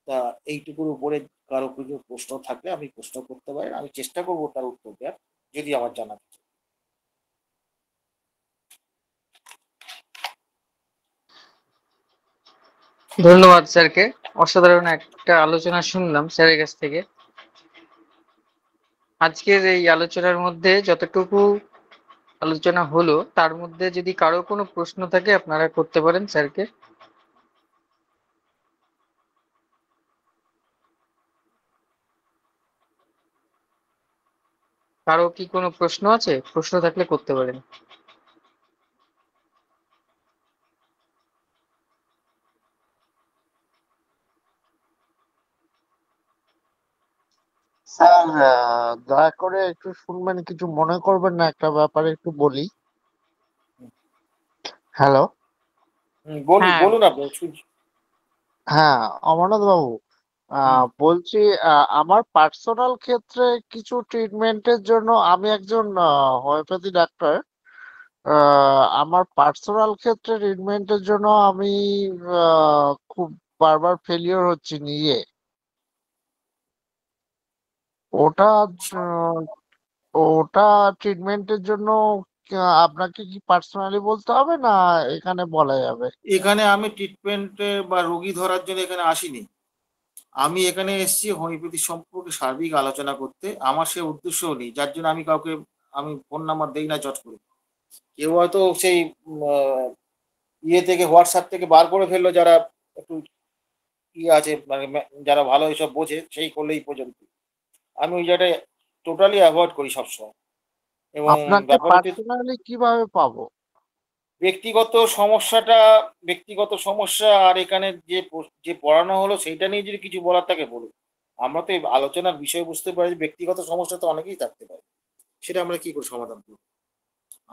তা এইটুকুর উপরে কারো কিছু প্রশ্ন থাকলে আপনি প্রশ্ন করতে পারেন, আমি চেষ্টা করবো তার উত্তর দেওয়ার, যদি আমার জানা থাকে। ধন্যবাদ স্যারকে, অসাধারণ একটা আলোচনা শুনলাম স্যারের কাছ থেকে। আজকের এই আলোচনার মধ্যে যতটুকু আলোচনা হলো তার মধ্যে যদি কারো কোনো প্রশ্ন থাকে আপনারা করতে পারেন স্যারকে। কারো কি কোনো প্রশ্ন আছে? প্রশ্ন থাকলে করতে পারেন। স্যার, দয়া করে একটু শুনবেন, কিছু মনে করবেন না, একটা ব্যাপারে একটু বলি। হ্যালো। বলুন হ্যাঁ, বলুন, আপনি শুনছি। হ্যাঁ, অমরনাথ বাবু, হুম, বলছি, আমার পার্সোনাল ক্ষেত্রে কিছু ট্রিটমেন্টের জন্য, আমি একজন হোমিওপ্যাথি ডাক্তার। আমার পার্সোনাল ক্ষেত্রে ট্রিটমেন্টের জন্য আমি খুব বারবার ফেলিওর হচ্ছি নিজে। ওটা আহ, ওটা ট্রিটমেন্টের জন্য আপনাকে কি পার্সোনালি বলতে হবে, না এখানে বলা যাবে? এখানে আমি ট্রিটমেন্টে বা রোগী ধরার জন্য এখানে আসিনি। আমি এখানে এসেছি হোমিওপ্যাথি সম্পর্কে সার্বিক আলোচনা করতে। আমার সে উদ্দেশ্যও নেই, যার জন্য আমি কাউকে আমি ফোন নাম্বার দেই না চট করে। কেউ হয়তো সেই ইয়ে থেকে হোয়াটসঅ্যাপ থেকে বার করে ফেললো, যারা একটু ইয়ে আছে মানে যারা ভালো এসব বোঝে, সেই করলেই পর্যন্ত। আমি ওই জায়গাটায় টোটালি অ্যাভয়েড করি সবসময়। এবং আপনাকে ব্যাপার হচ্ছে পার্সোনালি কিভাবে পাবো? ব্যক্তিগত সমস্যাটা, ব্যক্তিগত সমস্যা আর এখানে যে পড়ানো হলো সেইটা নিয়ে যদি কিছু বলার থাকে বলুন। আমরা তো এই আলোচনার বিষয় বুঝতে পারি যে ব্যক্তিগত সমস্যা তো অনেকেই থাকতে পারে, সেটা আমরা কি করে সমাধান করবো?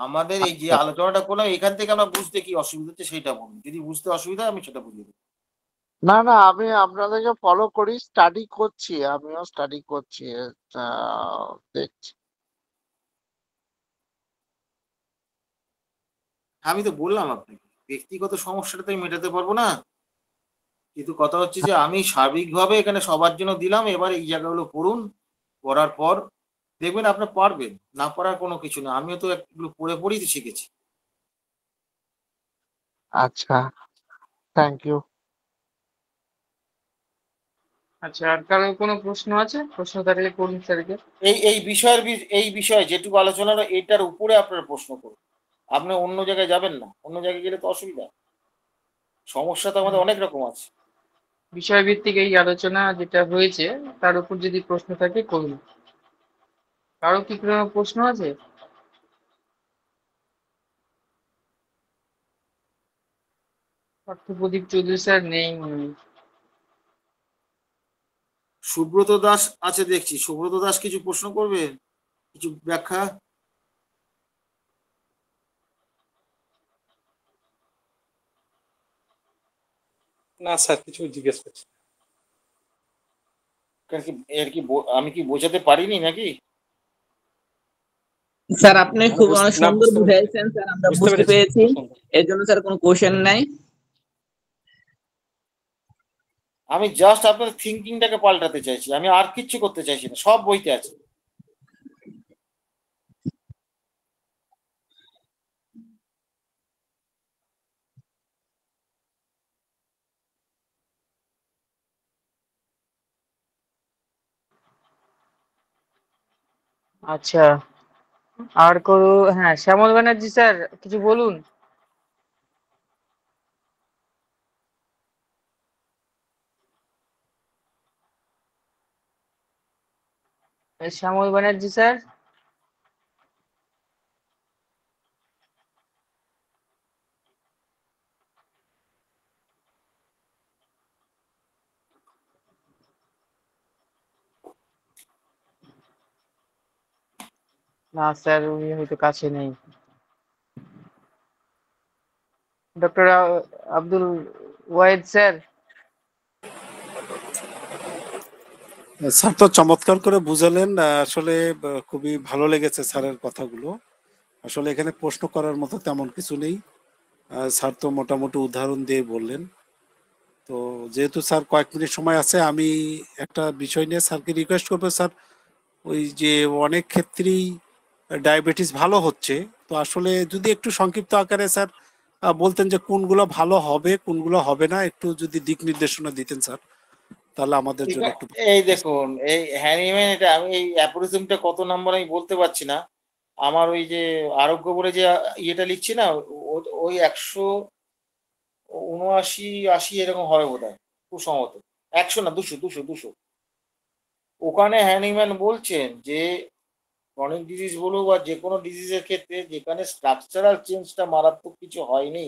আমাদের এই যে আচ্ছা, আলোচনাটা করলাম এখান থেকে আমরা বুঝতে কি অসুবিধা হচ্ছে সেইটা বলুন, যদি বুঝতে অসুবিধা হয় আমি সেটা বুঝিয়ে দেবো। না না, আমি আপনাদেরকে ফলো করি, স্টাডি করছি, আমিও স্টাডি করছি, দেখছি। আমি তো বললাম আপনাকে ব্যক্তিগত সমস্যাটা তো আমি মেটাতে পারবো না, কিন্তু কথা হচ্ছে যে আমি সার্বিকভাবে এখানে সবার জন্য দিলাম। এবার এই জায়গাগুলো পড়ুন, পড়ার পর দেখবেন আপনার পারবেন, না পারার কোনো কিছু না। আমিও তো এগুলো পড়ে পড়েই তো শিখেছি। আচ্ছা, থ্যাংক ইউ। আচ্ছা, আর কারো কোনো প্রশ্ন আছে? প্রশ্ন থাকলে করুন স্যারকে। এই বিষয়ে যেটুকু আলোচনা হলো এটার উপরে আপনারা প্রশ্ন করুন। আপনি অন্য জায়গায় যাবেন না, অন্য জায়গায় গেলে তো অসুবিধা। সমস্যা তো আমাদের অনেক রকম আছে। বিষয়ভিত্তিক এই আলোচনা যেটা হয়েছে তার উপর যদি প্রশ্ন থাকে করুন। কারো কি কোনো প্রশ্ন আছে? পার্থপ্রদীপ চৌধুরী স্যার নেই মনে হয়। সুব্রত দাস আছে দেখছি, সুব্রত দাস কিছু প্রশ্ন করবে, কিছু ব্যাখ্যা? না স্যার, কিছু জিজ্ঞেস করছি। কেন কি এর কি আমি কি বোঝাতে পারিনি নাকি? স্যার আপনি না, খুব না, সুন্দর বুঝতে পেরেছি, বুঝাইছেন স্যার, আমরা বুঝতে বুঝতে পেরেছি, পেরেছি। খুব সুন্দর। এর জন্য স্যার কোনো কোশ্চেন নাই। আমি জাস্ট আপনার থিঙ্কিংটাকে পাল্টাতে চাইছি, আমি আর কিচ্ছু করতে চাইছি না, সব বইতে আছে। আচ্ছা, আর কোনো? হ্যাঁ, শ্যামল ব্যানার্জি স্যার কিছু বলুন। শ্যামল ব্যানার্জি স্যার। না স্যার, উনি হয়তো কাছে নেই। Doctor Abdul Wahid sir. Sir তো চমৎকার করে বুঝালেন, আসলে খুবই ভালো লেগেছে স্যারের কথাগুলো। আসলে এখানে প্রশ্ন করার মতো তেমন কিছু নেই, স্যার তো মোটামুটি উদাহরণ দিয়ে বললেন। তো যেহেতু স্যার কয়েক মিনিট সময় আছে, আমি একটা বিষয় নিয়ে স্যারকে রিকোয়েস্ট করবো। স্যার, ওই যে অনেক ক্ষেত্রেই ডায়াবেটিস ভালো হচ্ছে, তো আসলে যদি একটু সংক্ষিপ্ত আকারে স্যার বলতেন যে কোনগুলো ভালো হবে কোনগুলো হবে না, একটু যদি দিক নির্দেশনা দিতেন স্যার, তাহলে আমাদের ঠিক জন্য আছে, একটু এই দেখুন এই হ্যানিম্যান, এটা আমি এই অ্যাপোরিজমটা কত নাম্বার আমি বলতে পারছি না। আমার ওই যে আরোগ্য বলে যে ইয়েটা লিখছি না, ওই 179-80 এরকম হবে বোধ হয়, খুব সম্ভবত। 100 না, 200। ওখানে হ্যানিম্যান বলছেন যে ক্রনিক ডিজিজ বলুক বা যে কোনো ডিজিজের ক্ষেত্রে যেখানে স্ট্রাকচারাল চেঞ্জটা মারাত্মক কিছু হয়নি,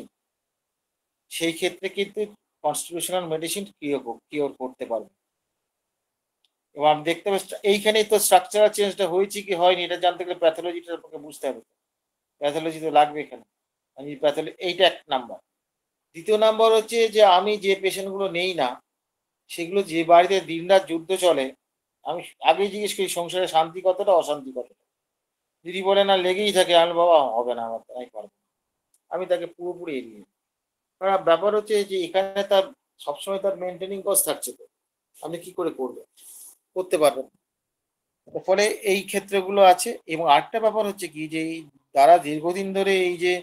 সেই ক্ষেত্রে কিন্তু কনস্টিটিউশনাল মেডিসিন কিওর করতে পারবে। এবং আমি দেখতে পাচ্ছি এইখানেই তো স্ট্রাকচারাল চেঞ্জটা হয়েছে কি হয়নি এটা জানতে গেলে প্যাথোলজিটা আপনাকে বুঝতে হবে। প্যাথোলজি তো লাগবে এখানে। আমি এইটা এক নাম্বার। দ্বিতীয় নাম্বার হচ্ছে যে আমি যে পেশেন্টগুলো নেই না, সেগুলো যে বাড়িতে দিনরাত যুদ্ধ চলে, আমি আগেই জিজ্ঞেস করি সংসারে শান্তি কতটা অশান্তি কতটা। যদি বলে না লেগেই থাকে, আমি বাবা হবে না, আমার তাই পারবো না। আমি তাকে পুরোপুরি এড়িয়ে দিই। কারণ ব্যাপার হচ্ছে যে এখানে তার সবসময় তার মেনটেনিং কস্ট থাকছে, তো আপনি কি করে করবেন, করতে পারবেন না। তার ফলে এই ক্ষেত্রগুলো আছে। এবং আরেকটা ব্যাপার হচ্ছে কি যে তারা দীর্ঘদিন ধরে এই যে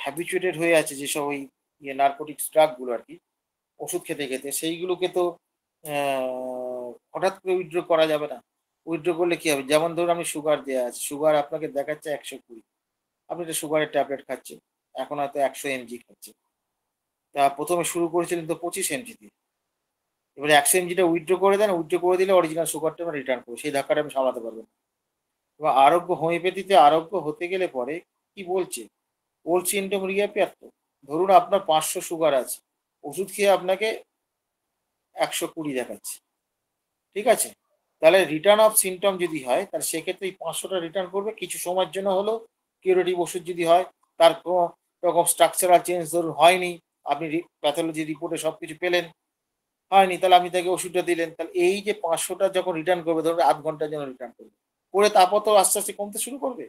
হ্যাবিচুয়েটেড হয়ে আছে যেসব ওই নার্কোটিক্স ড্রাগগুলো আর কি, ওষুধ খেতে খেতে, সেইগুলোকে তো হঠাৎ করে উইথড্র করা যাবে না। উইথড্র করলে কি হবে, যেমন ধরুন আপনি সুগার দেওয়া আছে, সুগার আপনাকে দেখাচ্ছে 120, আপনি একটা সুগারের ট্যাবলেট খাচ্ছেন, এখন হয়তো 100 mg খাচ্ছেন। তা প্রথমে শুরু করেছিলেন তো 25 mg দিয়ে, এবারে 100 mg উইথড্র করে দেন, উইথড্র করে দিলে অরিজিনাল সুগারটা রিটার্ন করবে, সেই ধাক্কাটা আমি সামলাতে পারবেন। এবার আরোগ্য হোমিওপ্যাথিতে আরোগ্য হতে গেলে পরে কি বলছে, ওল্ড সিমটম রিঅ্যাপিয়ার। তো ধরুন আপনার 500 সুগার আছে, ওষুধ খেয়ে আপনাকে 120 দেখাচ্ছে, ঠিক আছে? তাহলে রিটার্ন অফ সিমটম যদি হয়, তাহলে সেক্ষেত্রে এই 500টা রিটার্ন করবে কিছু সময়ের জন্য হলো। কিউরেটিভ ওষুধ যদি হয়, তার কোনো রকম স্ট্রাকচারাল চেঞ্জ ধরুন হয়নি, আপনি প্যাথোলজি রিপোর্টে সবকিছু পেলেন, হয়নি, তাহলে আপনি তাকে ওষুধটা দিলেন। তাহলে এই যে 500টা যখন রিটার্ন করবে, ধরুন আধ ঘন্টার জন্য রিটার্ন করবে, করে তারপর তো আস্তে আস্তে কমতে শুরু করবে।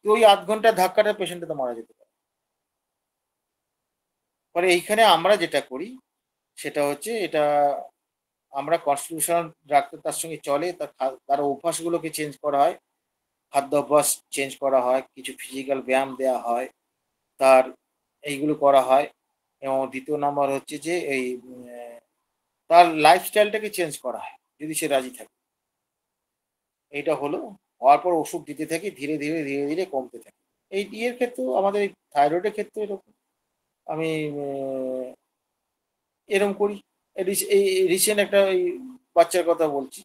তো ওই আধ ঘন্টার ধাক্কাটা পেশেন্টটা তো মারা যেতে পারে। পরে এইখানে আমরা যেটা করি সেটা হচ্ছে এটা, আমরা কনস্টিটিউশনাল ডাক্তার তার সঙ্গে চলে, তার অভ্যাসগুলোকে চেঞ্জ করা হয়, খাদ্য অভ্যাস চেঞ্জ করা হয়, কিছু ফিজিক্যাল ব্যায়াম দেওয়া হয়, তার এইগুলো করা হয়। এবং দ্বিতীয় নাম্বার হচ্ছে যে এই তার লাইফস্টাইলটাকে চেঞ্জ করা হয় যদি সে রাজি থাকে। এইটা হলো, হওয়ার পর ওষুধ দিতে থাকি, ধীরে ধীরে ধীরে ধীরে কমতে থাকে। এই ইয়ের ক্ষেত্রেও আমাদের এই থাইরয়েডের ক্ষেত্রে এরকম আমি এরকম করি। এই রিসেন্ট একটা ওই বাচ্চার কথা বলছি,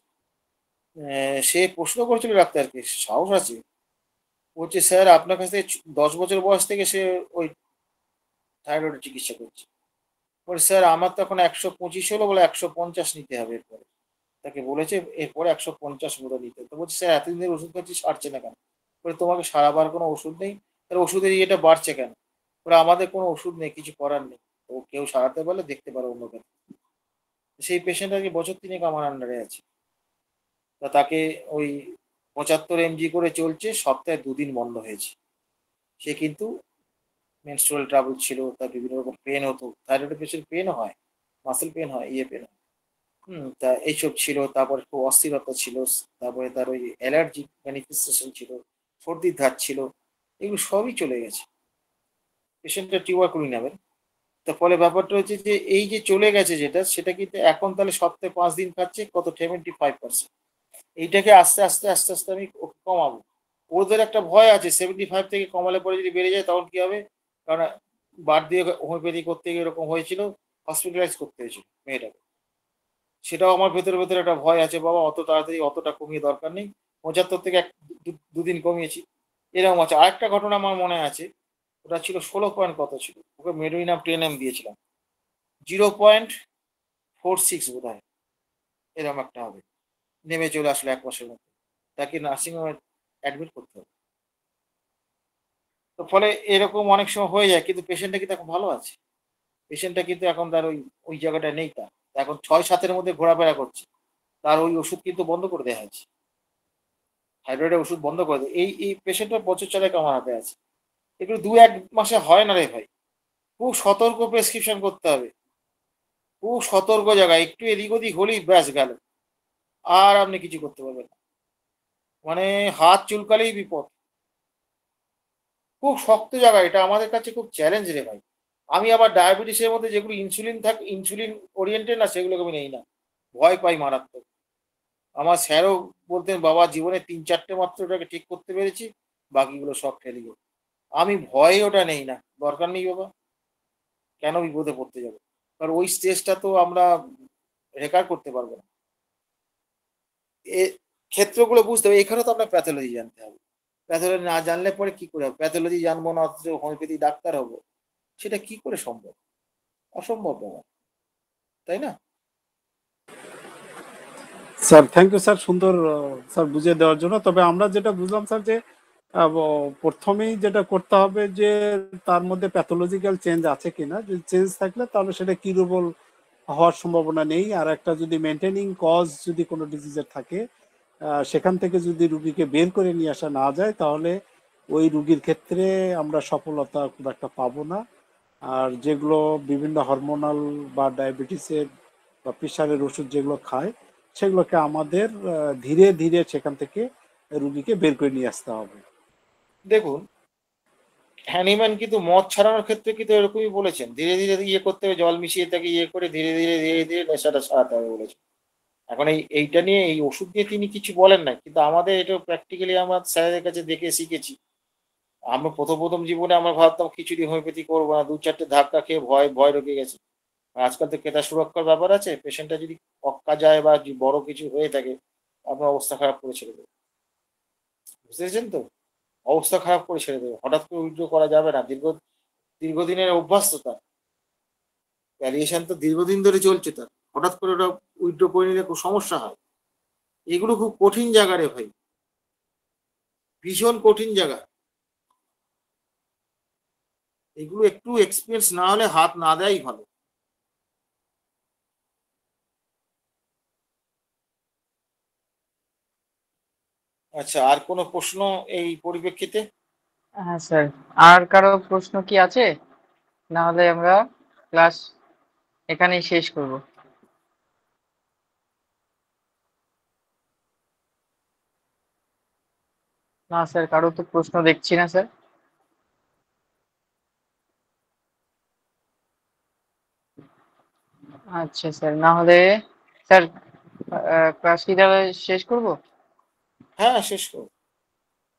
সে প্রশ্ন করেছিল ডাক্তারকে, সাহস আছে, বলছে স্যার আপনার কাছ থেকে 10 বছর বয়স থেকে সে ওই থাইরয়েডের চিকিৎসা করছে। বলে স্যার আমার তো এখন 125 হলো, বলে 150 নিতে হবে এরপরে। তাকে বলেছে এরপরে 150 মতো নিতে। তো বলছে স্যার এতদিন ধরে ওষুধ খাচ্ছি, সারছে না কেন? বলে তোমাকে সারাবার কোনো ওষুধ নেই, তাহলে ওষুধের ইয়েটা বাড়ছে কেন? বলে আমাদের কোনো ওষুধ নেই, কিছু করার নেই। তো কেউ সারাতে পারলে দেখতে পারো অন্য কাছে। সেই পেশেন্ট আজকে বছর 3 আমার আন্ডারে আছে। তা তাকে ওই 75 mg করে চলছে, সপ্তাহে 2 দিন বন্ধ হয়েছে। সে কিন্তু মেনস্ট্রুয়াল ট্রাবল ছিল, তার বিভিন্ন রকম পেন হতো, থাইরয়েডের পেশেন্ট পেনও হয়, মাসেল পেন হয়, ইয়ে পেন হয়। তা এইসব ছিল, তারপরে খুব অস্থিরতা ছিল, তারপরে তার ওই অ্যালার্জিক ম্যানিফেস্টেশন ছিল, সর্দির ধাত ছিল, এগুলো সবই চলে গেছে। পেশেন্টটা টিউবারকুলি নেবেন। তার ফলে ব্যাপারটা হচ্ছে যে এই যে চলে গেছে যেটা, সেটা কিন্তু এখন তাহলে সপ্তাহে 5 দিন খাচ্ছে, কত 75%। এইটাকে আস্তে আস্তে আস্তে আস্তে আমি ওকে কমাবো। ওদের একটা ভয় আছে 75 থেকে কমালে পরে যদি বেড়ে যায় তখন কি হবে, কারণ বার দিয়ে হোমিওপ্যাথি করতে গিয়ে এরকম হয়েছিল, হসপিটালাইজ করতে হয়েছিল মেয়েটাকে। সেটাও আমার ভেতরে ভেতরে একটা ভয় আছে, বাবা অত তাড়াতাড়ি অতটা কমিয়ে দরকার নেই, 75 থেকে দুদিন কমিয়েছি, এরকম আছে। আরেকটা ঘটনা আমার মনে আছে, ওটা ছিল 16 পয়েন্ট কত ছিল, ওকে মেডুইনাম 10 দিয়েছিলাম, 0.46 বোধ হয় এরকম একটা হবে, নেমে চলে আসলো 1 মাসের মধ্যে, তাকে নার্সিংহোমে অ্যাডমিট করতে হবে। তো ফলে এরকম অনেক সময় হয়ে যায়, কিন্তু পেশেন্টটা কিন্তু এখন ভালো আছে, পেশেন্টটা কিন্তু এখন তার ওই জায়গাটা নেই, তার এখন 6-7-এর মধ্যে ঘোরাফেরা করছে, তার ওই ওষুধ কিন্তু বন্ধ করে দেওয়া হয়েছে, থাইরয়েডের ওষুধ বন্ধ করে দেয়। এই পেশেন্টটা বছর চালেক আমার হাতে আছে। এগুলো 2-1 মাসে হয় না রে ভাই, খুব সতর্ক প্রেসক্রিপশন করতে হবে, খুব সতর্ক জায়গায়, একটু এদিক ওদিক হলেই ব্যাস গেল, আর আপনি কিছু করতে পারবেন না, মানে হাত চুলকালেই বিপদ, খুব শক্ত জায়গা, এটা আমাদের কাছে খুব চ্যালেঞ্জ রে ভাই। আমি আবার ডায়াবেটিসের মধ্যে যেগুলো ইনসুলিন থাকে, ইনসুলিন ওরিয়েন্টেড না, সেগুলোকে আমি নেই না, ভয় পাই মারাত্মক। আমার স্যারও বলতেন, বাবা জীবনে 3-4টে মাত্র ওটাকে ঠিক করতে পেরেছি, বাকিগুলো সব ফেলে গেল। আমি ভয়ে ওটা নেই না, দরকার নেই বাবা, কেন বিপদে পড়তে যাবো, কারণ ওই স্টেজটা তো আমরা রেকভার করতে পারবো না। এ ক্ষেত্রগুলো বুঝতে হবে, এখানে তো আপনার প্যাথোলজি জানতে হবে, প্যাথোলজি না জানলে পরে কি করে হবে, প্যাথোলজি জানবো না অথচ হোমিওপ্যাথি ডাক্তার হবো, সেটা কি করে সম্ভব, অসম্ভব ব্যাপার, তাই না? স্যার থ্যাংক ইউ স্যার, সুন্দর স্যার বুঝিয়ে দেওয়ার জন্য। তবে আমরা যেটা বুঝলাম স্যার যে প্রথমেই যেটা করতে হবে যে তার মধ্যে প্যাথোলজিক্যাল চেঞ্জ আছে কিনা, যদি চেঞ্জ থাকলে তাহলে সেটা কিউরেবল হওয়ার সম্ভাবনা নেই। আর একটা যদি মেনটেনিং কজ যদি কোনো ডিজিজের থাকে, সেখান থেকে যদি রুগীকে বের করে নিয়ে আসা না যায়, তাহলে ওই রুগীর ক্ষেত্রে আমরা সফলতা খুব একটা পাবো না। আর যেগুলো বিভিন্ন হরমোনাল বা ডায়াবেটিসের বা প্রেশারের ওষুধ যেগুলো খায়, সেগুলোকে আমাদের ধীরে ধীরে সেখান থেকে রুগীকে বের করে নিয়ে আসতে হবে। দেখুন, হ্যানিম্যান কিন্তু মদ ছাড়ানোর ক্ষেত্রে কিন্তু এরকমই বলেছেন, ধীরে ধীরে ইয়ে করতে হবে, জল মিশিয়ে তাকে ইয়ে করে ধীরে ধীরে ধীরে ধীরে নেশাটা সারাতে হবে বলেছেন। এখন এইটা নিয়ে, এই ওষুধ নিয়ে তিনি কিছু বলেন না, কিন্তু আমাদের এটা প্র্যাকটিক্যালি আমরা স্যারের কাছে দেখে শিখেছি। আমরা প্রথম জীবনে আমরা ভাবতাম খিচুড়ি হোমিওপ্যাথি করবো না, 2-4টে ধাক্কা খেয়ে ভয় ভয় ঢুকে গেছে। আর আজকাল তো ক্রেতা সুরক্ষার ব্যাপার আছে, পেশেন্টটা যদি অক্কা যায় বা বড় কিছু হয়ে থাকে, আপনার অবস্থা খারাপ করে ছেড়ে দেবে, বুঝতে পেরেছেন তো, অবস্থা খারাপ করে ছেড়ে দেবে, হঠাৎ করে উইথড্র করা যাবে না, দীর্ঘদিনের অভ্যাস তো তার, ভ্যারিয়েশন তো দীর্ঘদিন ধরে চলছে তার, হঠাৎ করে ওটা উইথড্র করে নিলে খুব সমস্যা হয়। এগুলো খুব কঠিন জায়গা রে ভাই, ভীষণ কঠিন জায়গা, এগুলো একটু এক্সপিরিয়েন্স না হলে হাত না দেয়াই ভালো। আচ্ছা, আর কোনো প্রশ্ন এই পরিপ্রেক্ষিতে? হ্যাঁ স্যার, আর কারো প্রশ্ন কি আছে? না হলে আমরা ক্লাস এখানেই শেষ করব। না স্যার, কারো তো প্রশ্ন দেখছি না স্যার। আচ্ছা স্যার, না হলে স্যার ক্লাস কি তাহলে শেষ করব? হ্যাঁ, শেষ করো।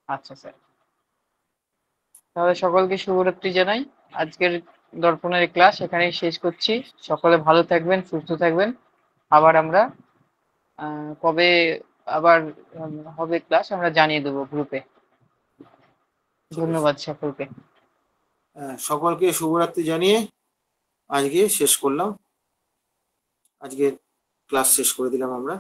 আচ্ছা স্যার, তাহলে সকলকে শুভরাত্রি জানাই। আজকের দর্পণের ক্লাস এখানেই শেষ করছি। সকলে ভালো থাকবেন, সুস্থ থাকবেন। আবার আমরা কবে আবার হবে ক্লাস আমরা জানিয়ে দেবো গ্রুপে। ধন্যবাদ সকলকে। সকলকে শুভরাত্রি জানিয়ে আজকে শেষ করলাম, আজকে ক্লাস শেষ করে দিলাম আমরা।